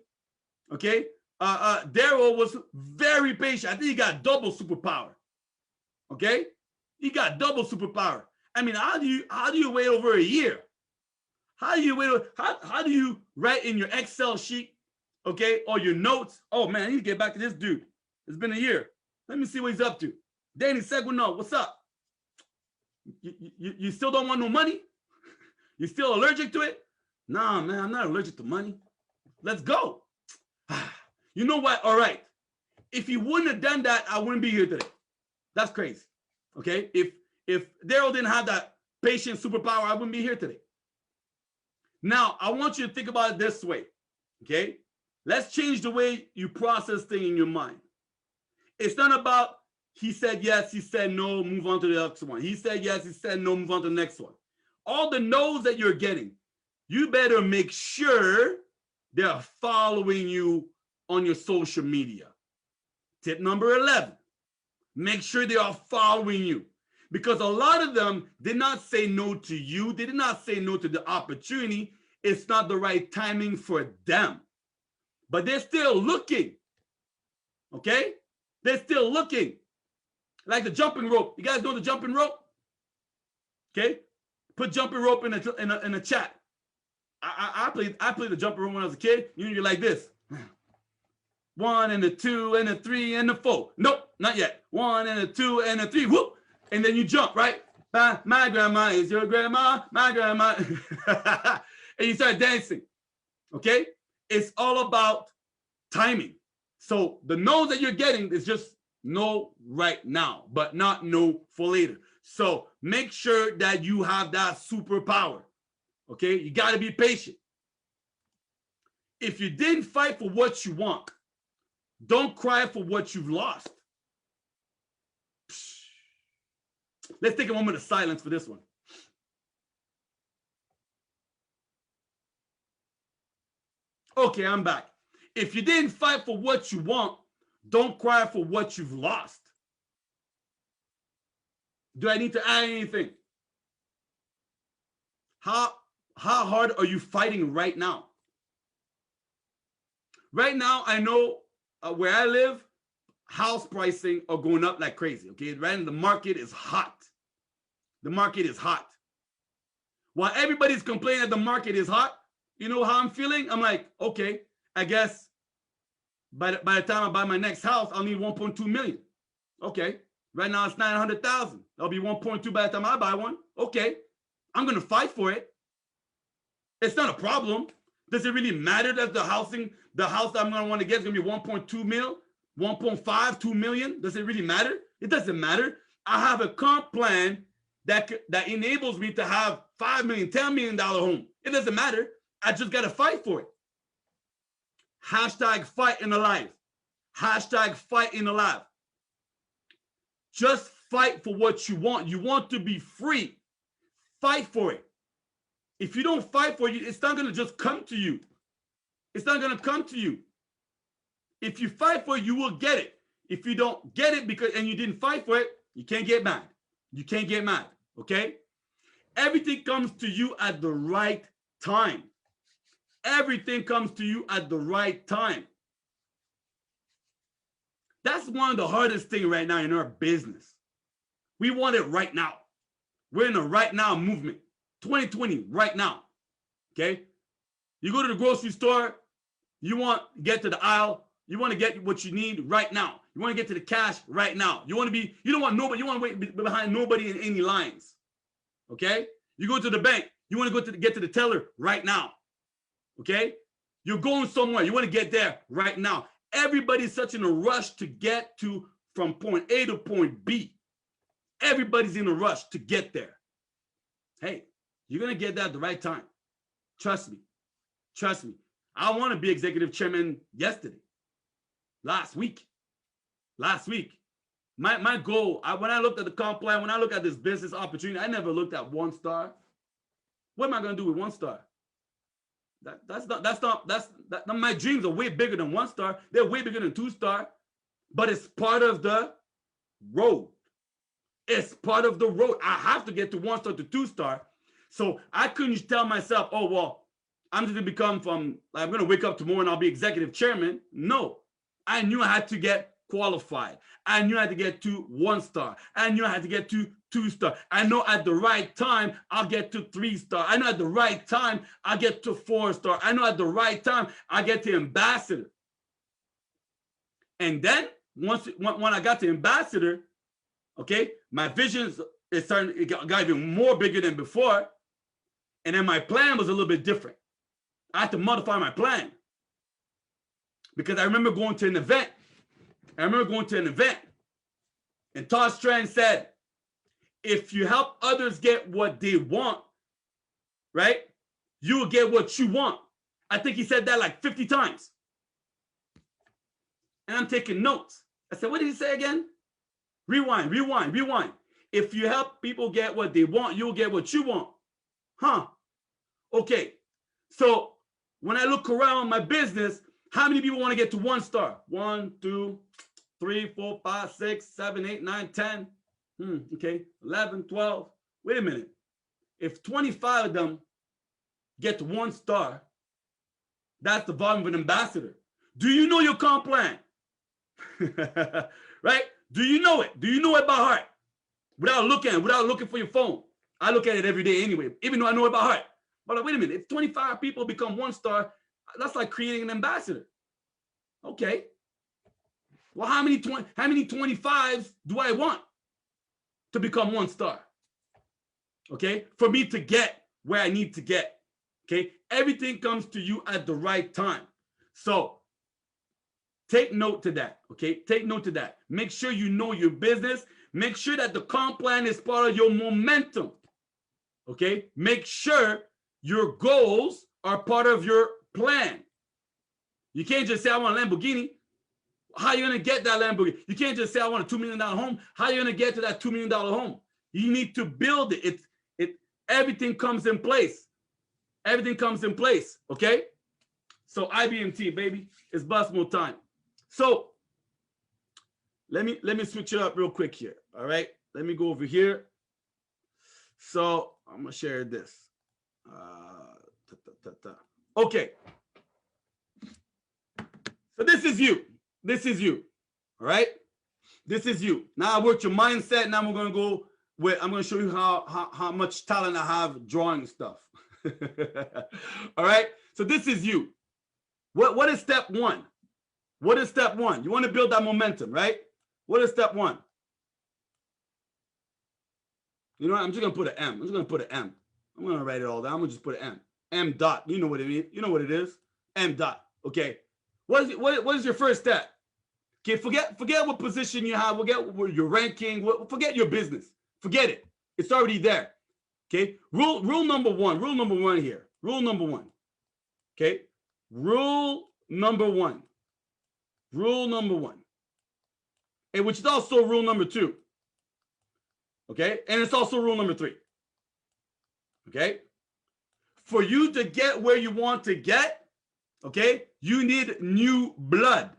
okay, Daryl was very patient. I think he got double superpower, okay? He got double superpower. I mean, how do you wait over a year? How do you wait? How do you write in your Excel sheet, okay, or your notes? Oh man, I need to get back to this dude. It's been a year. Let me see what he's up to. Danny Seguino, what's up? You still don't want no money? You still allergic to it? Nah, man, I'm not allergic to money. Let's go. You know what? All right. If he wouldn't have done that, I wouldn't be here today. That's crazy. Okay? If Daryl didn't have that patient superpower, I wouldn't be here today. Now, I want you to think about it this way. Okay? Let's change the way you process things in your mind. It's not about he said yes, he said no, move on to the next one. He said yes, he said no, move on to the next one. All the no's that you're getting, you better make sure they're following you on your social media. Tip number 11, make sure they are following you. Because a lot of them did not say no to you. They did not say no to the opportunity. It's not the right timing for them. But they're still looking. Okay? They're still looking. Like the jumping rope. You guys know the jumping rope? Okay? Put jumping rope in a chat. I played the jumping rope when I was a kid. You're like this. 1 and a 2 and a 3 and a 4. Nope, not yet. 1 and a 2 and a 3. Whoop. And then you jump, right? My grandma is your grandma. My grandma. And you start dancing. Okay? It's all about timing. So the no that you're getting is just no right now, but not no for later. So make sure that you have that superpower. Okay? You got to be patient. If you didn't fight for what you want, don't cry for what you've lost. Let's take a moment of silence for this one. Okay, I'm back. If you didn't fight for what you want, don't cry for what you've lost. Do I need to add anything? How hard are you fighting right now? Right now, I know where I live, house pricing are going up like crazy. Okay, right now the market is hot. The market is hot. While everybody's complaining that the market is hot, you know how I'm feeling? I'm like, okay, I guess by the time I buy my next house, I'll need 1.2 million. Okay, right now it's 900,000. That'll be 1.2 by the time I buy one. Okay, I'm gonna fight for it. It's not a problem. Does it really matter that the house that I'm gonna want to get is gonna be 1.2 mil, 1.5, 2 million? Does it really matter? It doesn't matter. I have a comp plan that enables me to have $5 million, $10 million home. It doesn't matter. I just gotta fight for it. Hashtag fighting alive. Hashtag fighting alive. Just fight for what you want. You want to be free. Fight for it. If you don't fight for it, it's not gonna just come to you. It's not gonna come to you. If you fight for it, you will get it. If you don't get it and you didn't fight for it, you can't get mad. You can't get mad, okay? Everything comes to you at the right time. Everything comes to you at the right time. That's one of the hardest things right now in our business. We want it right now. We're in a right now movement. 2020, right now, okay? You go to the grocery store, you want to get to the aisle, you want to get what you need right now. You want to get to the cash right now. You want to wait behind nobody in any lines, okay? You go to the bank, you want to get to the teller right now, okay? You're going somewhere, you want to get there right now. Everybody's such in a rush to get from point A to point B. Everybody's in a rush to get there. Hey, you're going to get that at the right time. Trust me. Trust me. I want to be executive chairman yesterday. Last week. My goal, when I looked at the comp plan, when I look at this business opportunity, I never looked at 1 star. What am I going to do with 1 star? My dreams are way bigger than 1 star. They're way bigger than 2 star. But it's part of the road. It's part of the road. I have to get to 1 star to 2 star. So I couldn't tell myself, oh, well, I'm just going to I'm going to wake up tomorrow and I'll be executive chairman. No, I knew I had to get qualified. I knew I had to get to 1 star. I knew I had to get to 2 star. I know at the right time, I'll get to 3 star. I know at the right time, I'll get to 4 star. I know at the right time, I get to ambassador. And then when I got to ambassador, okay, my vision got even more bigger than before. And then my plan was a little bit different. I had to modify my plan. Because I remember going to an event. And Todd Strand said, if you help others get what they want, right, you will get what you want. I think he said that like 50 times. And I'm taking notes. I said, what did he say again? Rewind. If you help people get what they want, you'll get what you want. Huh. Okay. So when I look around my business, how many people want to get to 1 star? 1, 2, 3, 4, 5, 6, 7, 8, 9, 10. Okay. 11, 12. Wait a minute. If 25 of them get to 1 star, that's the volume of an ambassador. Do you know your comp plan? Right? Do you know it? Do you know it by heart? Without looking for your phone. I look at it every day anyway, even though I know it by heart. But wait a minute, if 25 people become 1-star, that's like creating an ambassador. Okay. Well, how many 25s do I want to become 1-star? Okay, for me to get where I need to get. Okay, everything comes to you at the right time. So take note to that. Okay, take note to that. Make sure you know your business. Make sure that the comp plan is part of your momentum. Okay, make sure your goals are part of your plan. You can't just say, I want a Lamborghini. How are you going to get that Lamborghini? You can't just say, I want a $2 million home. How are you going to get to that $2 million home? You need to build it. Everything comes in place. Everything comes in place, okay? So IBMT, baby, it's Busmo time. So let me switch it up real quick here, all right? Let me go over here. So I'm going to share this. Okay. So this is you. This is you, all right? This is you. Now I worked your mindset. Now we're going to go with, I'm going to show you how much talent I have drawing stuff. All right? So this is you. What is step one? What is step one? You want to build that momentum, right? What is step one? You know what? I'm just going to put an M. I'm just going to put an M. I'm going to write it all down. I'm going to just put an M. M dot. You know what it means. You know what it is. M dot. Okay. What is your first step? Okay, forget what position you have. Forget your ranking. Forget your business. Forget it. It's already there. Okay. Rule number one. Rule number one here. Rule number one. Okay. Rule number one. Rule number one. And which is also rule number two. Okay. And it's also rule number three. Okay. For you to get where you want to get, okay, you need new blood.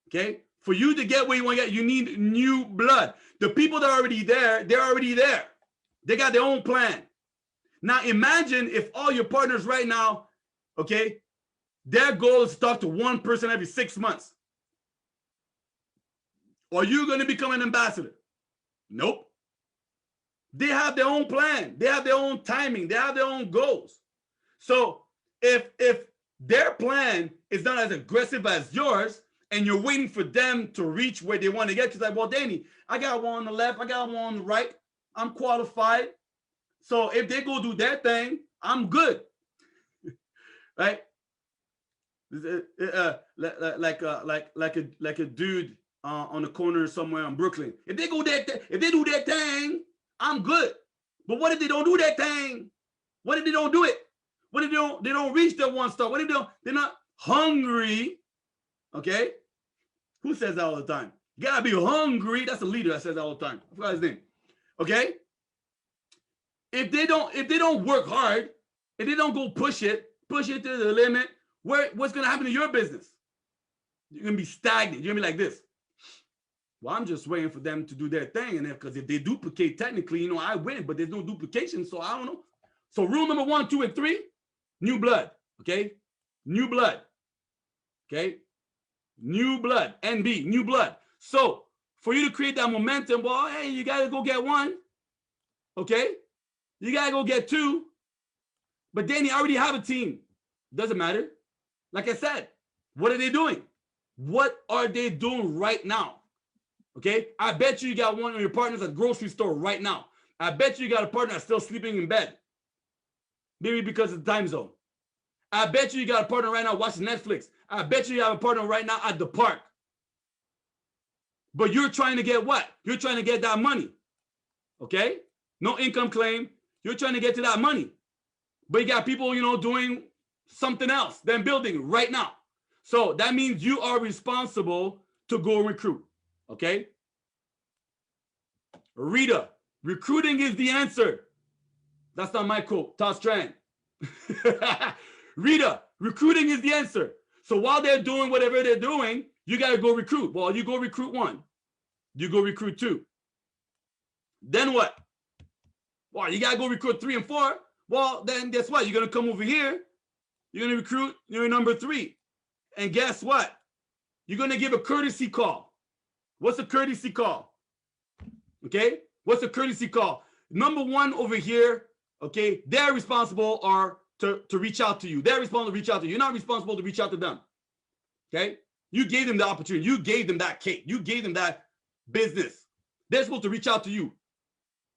Okay. For you to get where you want to get, you need new blood. The people that are already there, they're already there. They got their own plan. Now imagine if all your partners right now, okay, their goal is to talk to one person every 6 months. Are you going to become an ambassador? Nope. They have their own plan. They have their own timing. They have their own goals. So if their plan is not as aggressive as yours, and you're waiting for them to reach where they want to get to, like, well, Danny, I got one on the left, I got one on the right, I'm qualified. So if they go do their thing, I'm good. Right? Like a dude on the corner somewhere in Brooklyn. If they do their thing, I'm good. But what if they don't do that thing? What if they don't do it? What if they don't reach their 1-star? What if they're not hungry? Okay? Who says that all the time? You gotta be hungry. That's a leader that says that all the time. I forgot his name. Okay? If they don't work hard, if they don't go push it to the limit, what's gonna happen to your business? You're gonna be stagnant. You're gonna be like this. Well, I'm just waiting for them to do their thing, and because if they duplicate, technically, I win, but there's no duplication, so I don't know. So rule number 1, 2, and 3, new blood. Okay, new blood. Okay, new blood. NB, new blood. So for you to create that momentum, well, hey, you gotta go get 1. Okay, you gotta go get 2. But Danny, I already have a team. Doesn't matter. Like I said, what are they doing? What are they doing right now? Okay, I bet you got one of your partners at the grocery store right now. I bet you got a partner that's still sleeping in bed. Maybe because of the time zone. I bet you got a partner right now watching Netflix. I bet you have a partner right now at the park. But you're trying to get what? You're trying to get that money. Okay? No income claim. You're trying to get to that money. But you got people, doing something else than building right now. So that means you are responsible to go recruit. Okay? Rita, recruiting is the answer. That's not my quote. Todd Strand. Rita, recruiting is the answer. So while they're doing whatever they're doing, you got to go recruit. Well, you go recruit 1. You go recruit 2. Then what? Well, you got to go recruit 3 and 4. Well, then guess what? You're going to come over here. You're going to recruit your number 3. And guess what? you're going to give a courtesy call. What's a courtesy call? Okay, what's a courtesy call? Number one over here, okay, they're responsible to reach out to you. They're responsible to reach out to you. You're not responsible to reach out to them. Okay, you gave them the opportunity. You gave them that cake. You gave them that business. They're supposed to reach out to you.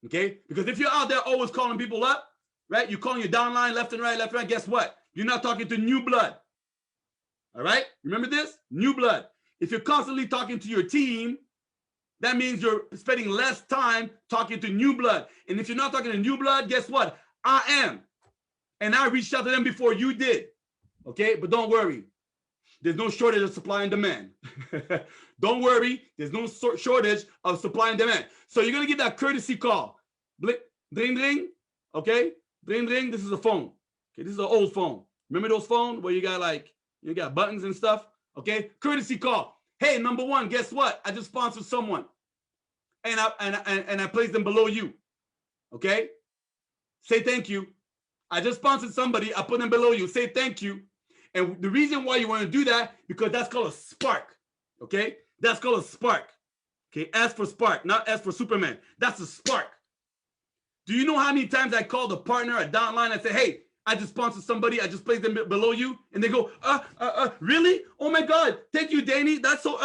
Okay, because if you're out there always calling people up, right? You're calling your downline left and right, guess what? You're not talking to new blood. All right, remember this? New blood. If you're constantly talking to your team, that means you're spending less time talking to new blood. And if you're not talking to new blood, guess what? I am. And I reached out to them before you did. Okay, but don't worry. There's no shortage of supply and demand. Don't worry. There's no shortage of supply and demand. So you're going to get that courtesy call. Bling, bling, bling. Okay, bling, bling. This is a phone. Okay, this is an old phone. Remember those phones where you got buttons and stuff? Okay, courtesy call. Hey, number one, guess what? I just sponsored someone. And I placed them below you. Okay? Say thank you. I just sponsored somebody. I put them below you. Say thank you. And the reason why you want to do that, because that's called a spark. Okay? That's called a spark. Okay? S for spark, not S for Superman. That's a spark. Do you know how many times I called a partner, a downline, and say, hey, I just sponsored somebody. I just placed them below you. And they go, really? Oh my God. Thank you, Danny. That's so,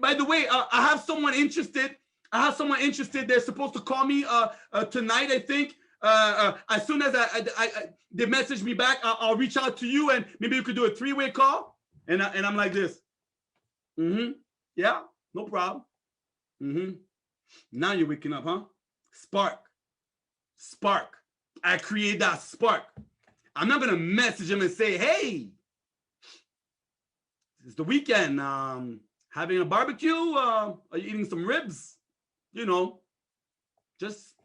by the way, I have someone interested. They're supposed to call me tonight, I think. As soon as they message me back, I'll reach out to you and maybe you could do a 3-way call. And I'm like this. Yeah, no problem. Now you're waking up, huh? Spark. I create that spark. I'm not going to message him and say, hey, it's the weekend. Having a barbecue? Are you eating some ribs? You know, just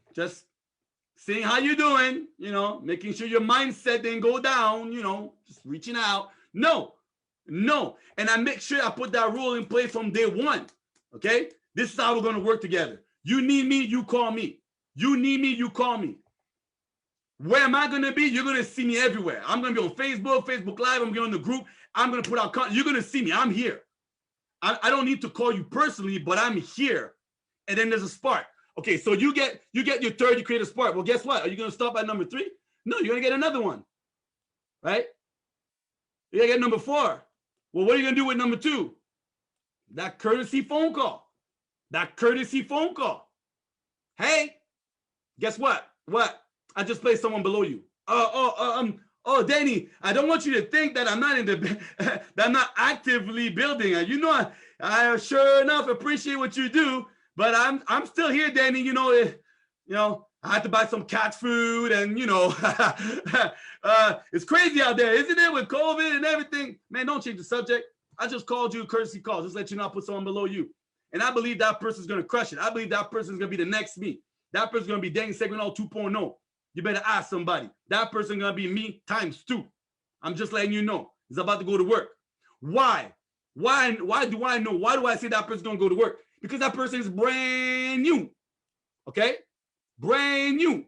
seeing how you're doing, you know, making sure your mindset didn't go down, you know, just reaching out. No. And I make sure I put that rule in place from day one. Okay? This is how we're going to work together. You need me, you call me. You need me, you call me. Where am I going to be? You're going to see me everywhere. I'm going to be on Facebook Live. I'm going to be on the group. I'm going to put out content. You're going to see me. I'm here. I don't need to call you personally, but I'm here. And then there's a spark. Okay, so you get your third, you create a spark. Well, guess what? Are you going to stop at number 3? No, you're going to get another one. Right? You're going to get number 4. Well, what are you going to do with number 2? That courtesy phone call. Hey, guess what? What? I just placed someone below you. Oh, Danny, I don't want you to think that I'm not that I'm not actively building. You know, I sure enough appreciate what you do, but I'm still here, Danny. You know, I had to buy some cat food, and you know, it's crazy out there, isn't it, with COVID and everything? Man, don't change the subject. I just called you a courtesy call, just let you know I put someone below you, and I believe that person's gonna crush it. I believe that person's gonna be the next me. That person's gonna be Danny Segredo 2.0. You better ask somebody. That person gonna be me times 2. I'm just letting you know. He's about to go to work. Why? Why do I know? Why do I say that person's gonna go to work? Because that person is brand new. Okay? Brand new.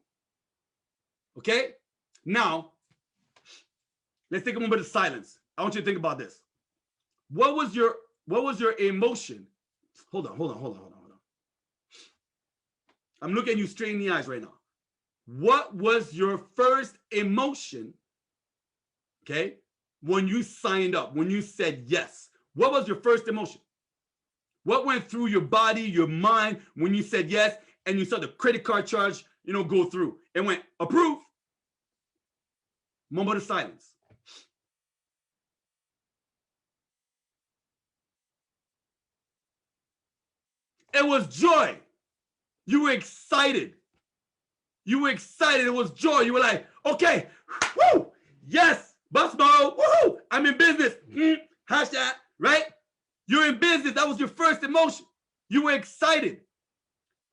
Okay? Now, let's take a moment of silence. I want you to think about this. What was your emotion? Hold on. I'm looking at you straight in the eyes right now. What was your first emotion, okay, when you signed up, when you said yes? What was your first emotion? What went through your body, your mind, when you said yes, and you saw the credit card charge, you know, go through? It went, approve. Moment of silence. It was joy. You were excited. It was joy. You were like, okay, woo, yes, bus mode, woo, I'm in business. Hashtag, right? You're in business. That was your first emotion. You were excited.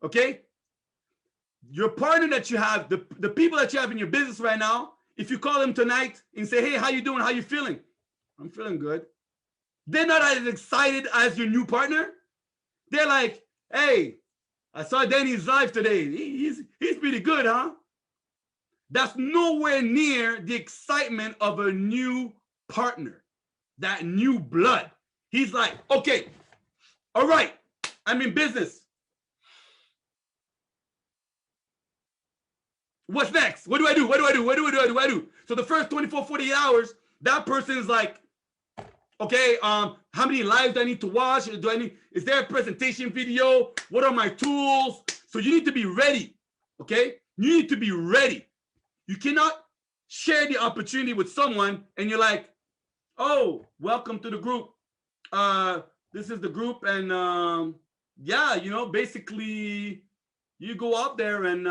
Okay? Your partner that you have, the people that you have in your business right now, if you call them tonight and say, hey, how you doing? How you feeling? I'm feeling good. They're not as excited as your new partner. They're like, hey, I saw Danny's live today. He's pretty good, huh? That's nowhere near the excitement of a new partner, that new blood. He's like, okay, all right, I'm in business. What's next? What do I do? What do I do? What do I do? So the first 24, 48 hours, that person is like, okay, how many lives do I need to watch? Is there a presentation video? What are my tools? So you need to be ready, okay? You need to be ready. You cannot share the opportunity with someone and you're like, oh, welcome to the group. This is the group, and yeah, you know, basically you go out there and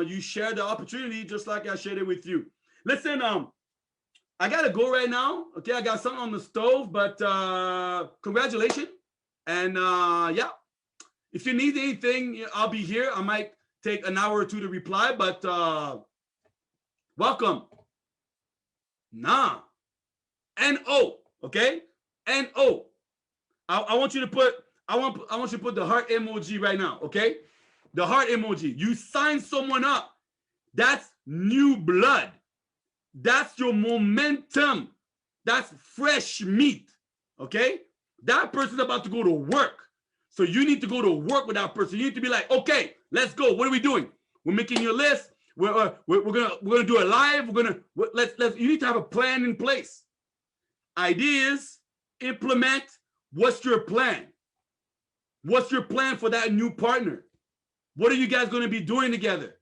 you share the opportunity just like I shared it with you. Listen, I gotta go right now. Okay, I got something on the stove, but congratulations. And yeah, if you need anything, I'll be here. I might take an hour or two to reply, but welcome. Nah. N-O, okay? N-O. I want you to put, I want you to put the heart emoji right now, okay? The heart emoji. You sign someone up. That's new blood. That's your momentum. That's fresh meat, okay? That person's about to go to work. So you need to go to work with that person. You need to be like, okay, let's go. What are we doing? We're making your list. We're gonna do it live. Let's you need to have a plan in place. Ideas, implement. What's your plan? What's your plan for that new partner? What are you guys going to be doing together?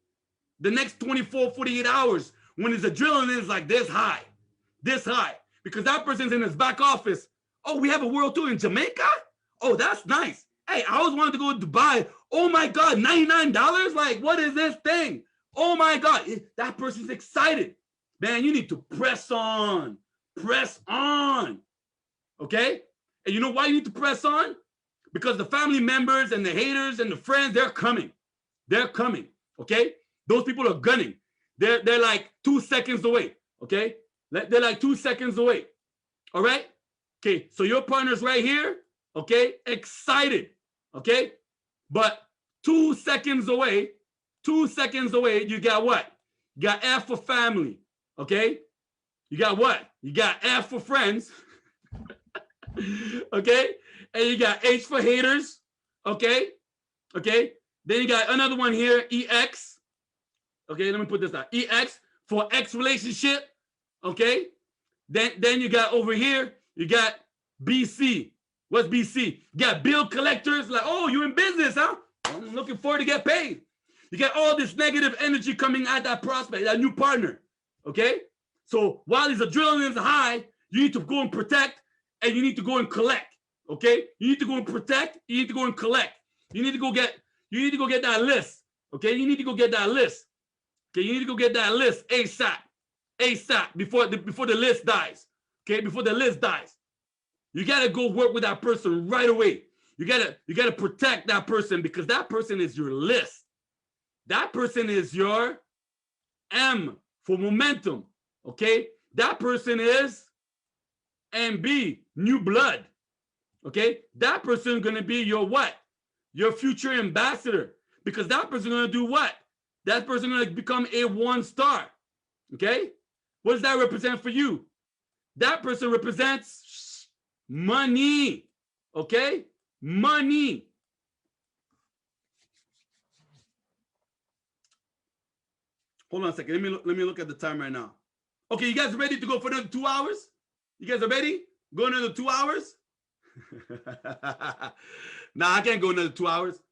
The next 24, 48 hours when his adrenaline is like this high, because that person's in his back office. Oh, we have a world tour in Jamaica? Oh, that's nice. Hey, I always wanted to go to Dubai. Oh my God, $99? Like, what is this thing? Oh my God, that person's excited. Man, you need to press on, okay? And you know why you need to press on? Because the family members and the haters and the friends, they're coming, okay? Those people are gunning. They're like 2 seconds away, okay? They're like 2 seconds away, all right? Okay, so your partner's right here, okay? Excited, okay? But 2 seconds away, you got what? You got F for family, okay? You got what? You got F for friends, okay? And you got H for haters, okay? Okay? Then you got another one here, EX. Okay, let me put this down. EX for X relationship, okay? Then you got over here, you got BC. What's BC? You got bill collectors, like, oh, you in business, huh? I'm looking forward to get paid. You got all this negative energy coming at that prospect, that new partner, okay? So while his adrenaline is high, you need to go and protect, and you need to go and collect, okay? You need to go and protect, you need to go and collect. You need to go get that list, okay? You need to go get that list, okay? You need to go get that list ASAP, before the list dies, okay? Before the list dies. You gotta go work with that person right away. You gotta protect that person, because that person is your list. That person is your M for momentum, okay? That person is MB, new blood, okay? That person is gonna be your what? Your future ambassador, because that person is gonna do what? That person is gonna become a 1-star, okay? What does that represent for you? That person represents money, okay? Money. Hold on a second. Let me look at the time right now. Okay, you guys ready to go for another 2 hours? You guys are ready? Go another 2 hours? Nah, I can't go another 2 hours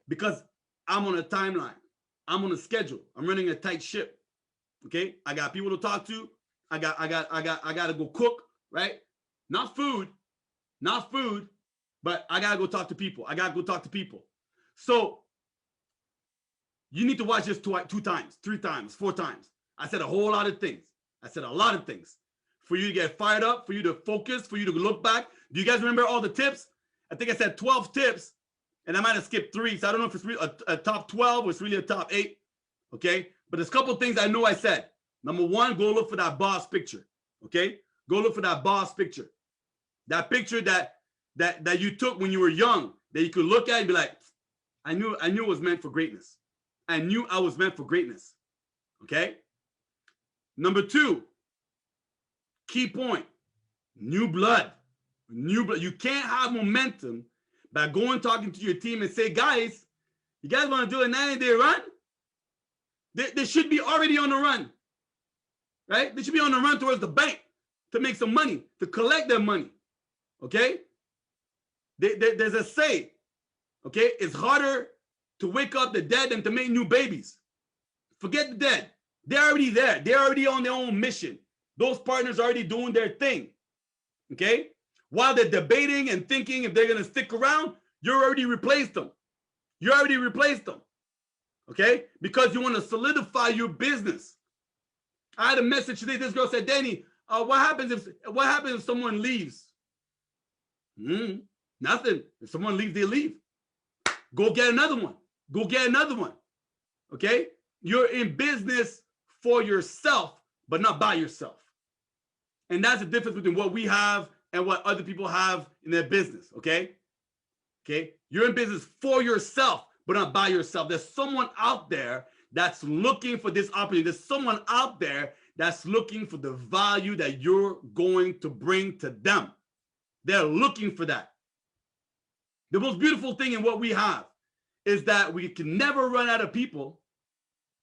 because I'm on a timeline. I'm on a schedule. I'm running a tight ship. Okay, I got people to talk to. I got to go cook, right? Not food, but I gotta go talk to people. So you need to watch this 2 times, 3 times, 4 times. I said a whole lot of things. For you to get fired up, for you to focus, for you to look back. Do you guys remember all the tips? I think I said 12 tips, and I might have skipped 3. So I don't know if it's really a top 12 or it's really a top 8. Okay, but there's a couple of things I know I said. Number 1, go look for that boss picture. Okay, go look for that boss picture. That picture that you took when you were young, that you could look at and be like, I knew it was meant for greatness. I knew I was meant for greatness. Okay. Number 2, key point, new blood. New blood. You can't have momentum by going talking to your team and say, guys, you guys want to do a 90-day run? They should be already on the run, right? They should be on the run towards the bank to make some money, to collect their money, okay? There's a say, okay? It's harder to wake up the dead than to make new babies. Forget the dead. They're already there. They're already on their own mission. Those partners are already doing their thing, okay? While they're debating and thinking if they're going to stick around, you already replaced them. You already replaced them, okay? Because you want to solidify your business. I had a message today. This girl said, Danny, what happens if someone leaves? Nothing. If someone leaves, they leave. Go get another one. Go get another one, okay? You're in business for yourself, but not by yourself. And that's the difference between what we have and what other people have in their business, okay? Okay? You're in business for yourself, but not by yourself. There's someone out there that's looking for this opportunity. There's someone out there that's looking for the value that you're going to bring to them. They're looking for that. The most beautiful thing in what we have is that we can never run out of people.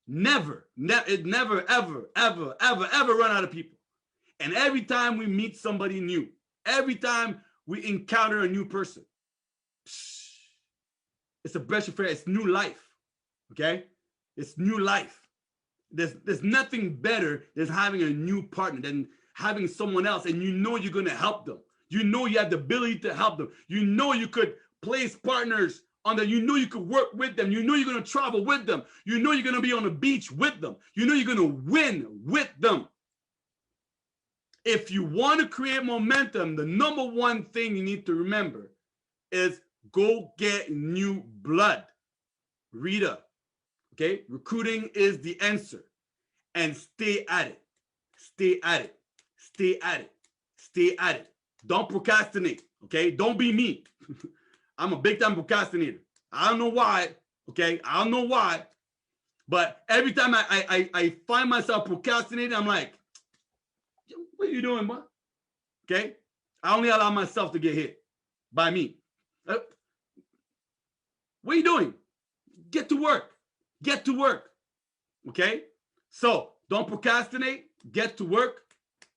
Never, ever run out of people. And every time we meet somebody new, every time we encounter a new person, it's a breath of air. It's new life, okay? It's new life. There's nothing better than having a new partner, than having someone else, and you know you're going to help them. You know you have the ability to help them. You know you could place partners on them. You know you could work with them. You know you're going to travel with them. You know you're going to be on the beach with them. You know you're going to win with them. If you want to create momentum, the number one thing you need to remember is go get new blood. Rita, okay? Recruiting is the answer. And stay at it. Stay at it. Stay at it. Stay at it. Don't procrastinate, okay? Don't be me. I'm a big time procrastinator. I don't know why, okay? I don't know why. But every time I find myself procrastinating, I'm like, what are you doing, boy? Okay? I only allow myself to get hit by me. What are you doing? Get to work. Get to work. Okay? So don't procrastinate. Get to work.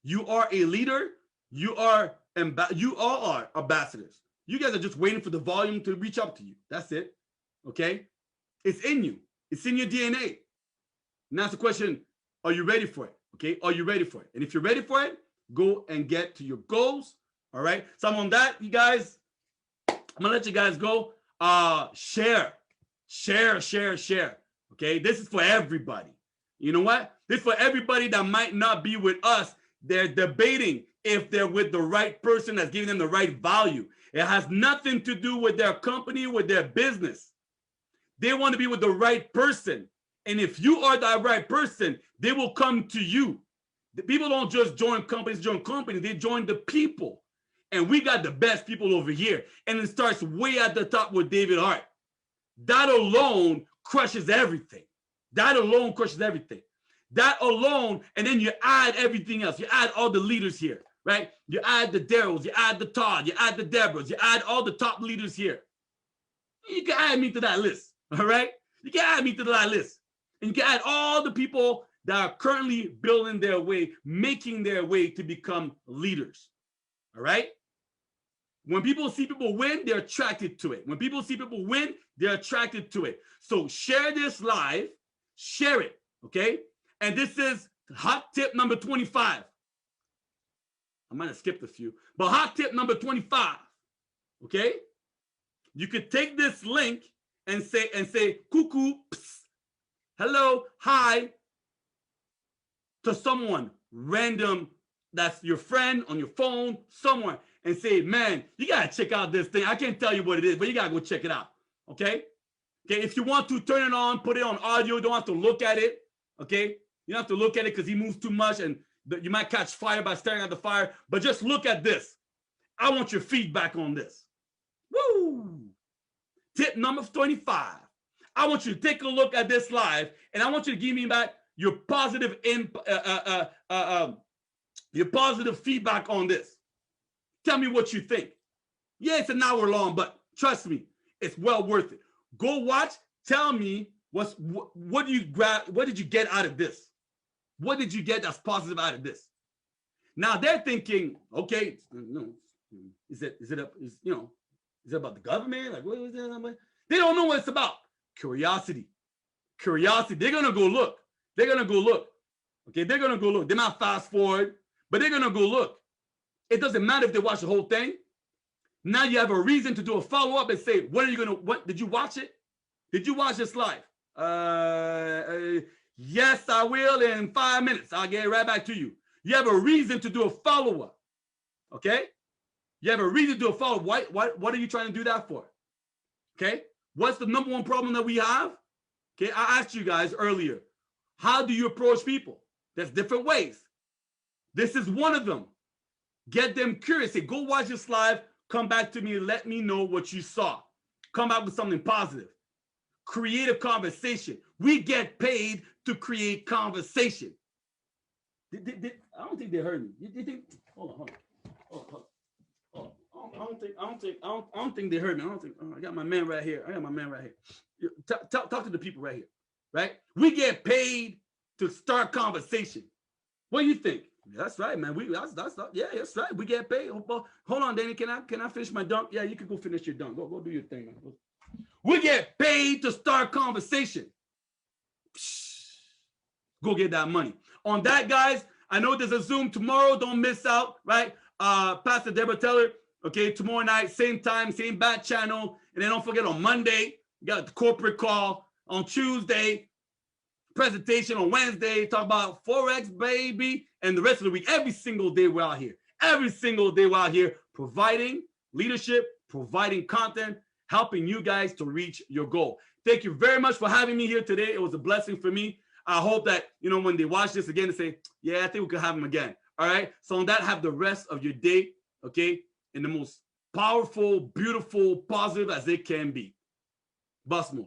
You are a leader. You all are ambassadors. You guys are just waiting for the volume to reach up to you. That's it. Okay? It's in you. It's in your DNA. And that's the question. Are you ready for it? Okay? Are you ready for it? And if you're ready for it, go and get to your goals. All right? So I'm on that, you guys. I'm going to let you guys go. Share. Okay? This is for everybody. You know what? This is for everybody that might not be with us. They're debating if they're with the right person that's giving them the right value. It has nothing to do with their company, with their business. They want to be with the right person. And if you are the right person, they will come to you. The people don't just join companies, they join the people. And we got the best people over here. And it starts way at the top with David Hart. That alone crushes everything. That alone crushes everything. That alone, and then you add everything else. You add all the leaders here, right? You add the Daryls, you add the Todd, you add the Deborahs, you add all the top leaders here. You can add me to that list, all right? You can add me to that list. And you can add all the people that are currently building their way, making their way to become leaders, all right? When people see people win, they're attracted to it. When people see people win, they're attracted to it. So share this live, share it, okay? And this is hot tip number 25. I might have skipped a few, but hot tip number 25, okay? You could take this link and say, cuckoo, psst, hello, hi, to someone random that's your friend on your phone, someone, and say, man, you got to check out this thing. I can't tell you what it is, but you got to go check it out, okay? Okay, if you want to turn it on, put it on audio, you don't have to look at it, okay? You don't have to look at it because he moves too much and you might catch fire by staring at the fire, but just look at this. I want your feedback on this. Woo! Tip number 25. I want you to take a look at this live, and I want you to give me back your positive feedback on this. Tell me what you think. Yeah, it's an hour long, but trust me, it's well worth it. Go watch. Tell me what do you grab? What did you get out of this? What did you get that's positive out of this? Now they're thinking, okay, no, is it about the government? Like, what is that? They don't know what it's about. Curiosity. They're gonna go look. Okay, they're gonna go look. They're not fast forward, but they're gonna go look. It doesn't matter if they watch the whole thing. Now you have a reason to do a follow-up and say, what did you watch it? Did you watch this live? Yes, I will in 5 minutes. I'll get right back to you. You have a reason to do a follow-up. Okay? You have a reason to do a follow-up. What are you trying to do that for? Okay? What's the number one problem that we have? Okay, I asked you guys earlier, how do you approach people? There's different ways. This is one of them. Get them curious. Say, go watch this live. Come back to me and let me know what you saw. Come back with something positive. Create a conversation. We get paid to create conversation. I don't think they heard me. You think? Hold on. I don't think they heard me. I got my man right here. Talk to the people right here. Right? We get paid to start conversation. What do you think? That's right, man. That's right. We get paid. Hold on, Danny. Can I finish my dunk? Yeah, you can go finish your dunk. Go do your thing, man. We get paid to start conversation. Go get that money. On that, guys, I know there's a Zoom tomorrow. Don't miss out, right? Pastor Deborah Teller, okay, tomorrow night, same time, same bat channel. And then don't forget on Monday, you got the corporate call. On Tuesday, presentation on Wednesday, talk about Forex, baby, and the rest of the week. Every single day we're out here. Providing leadership, providing content, helping you guys to reach your goal. Thank you very much for having me here today. It was a blessing for me. I hope that, when they watch this again, they say, yeah, I think we could have him again. All right. So on that, have the rest of your day, okay, in the most powerful, beautiful, positive as it can be. Boss mode.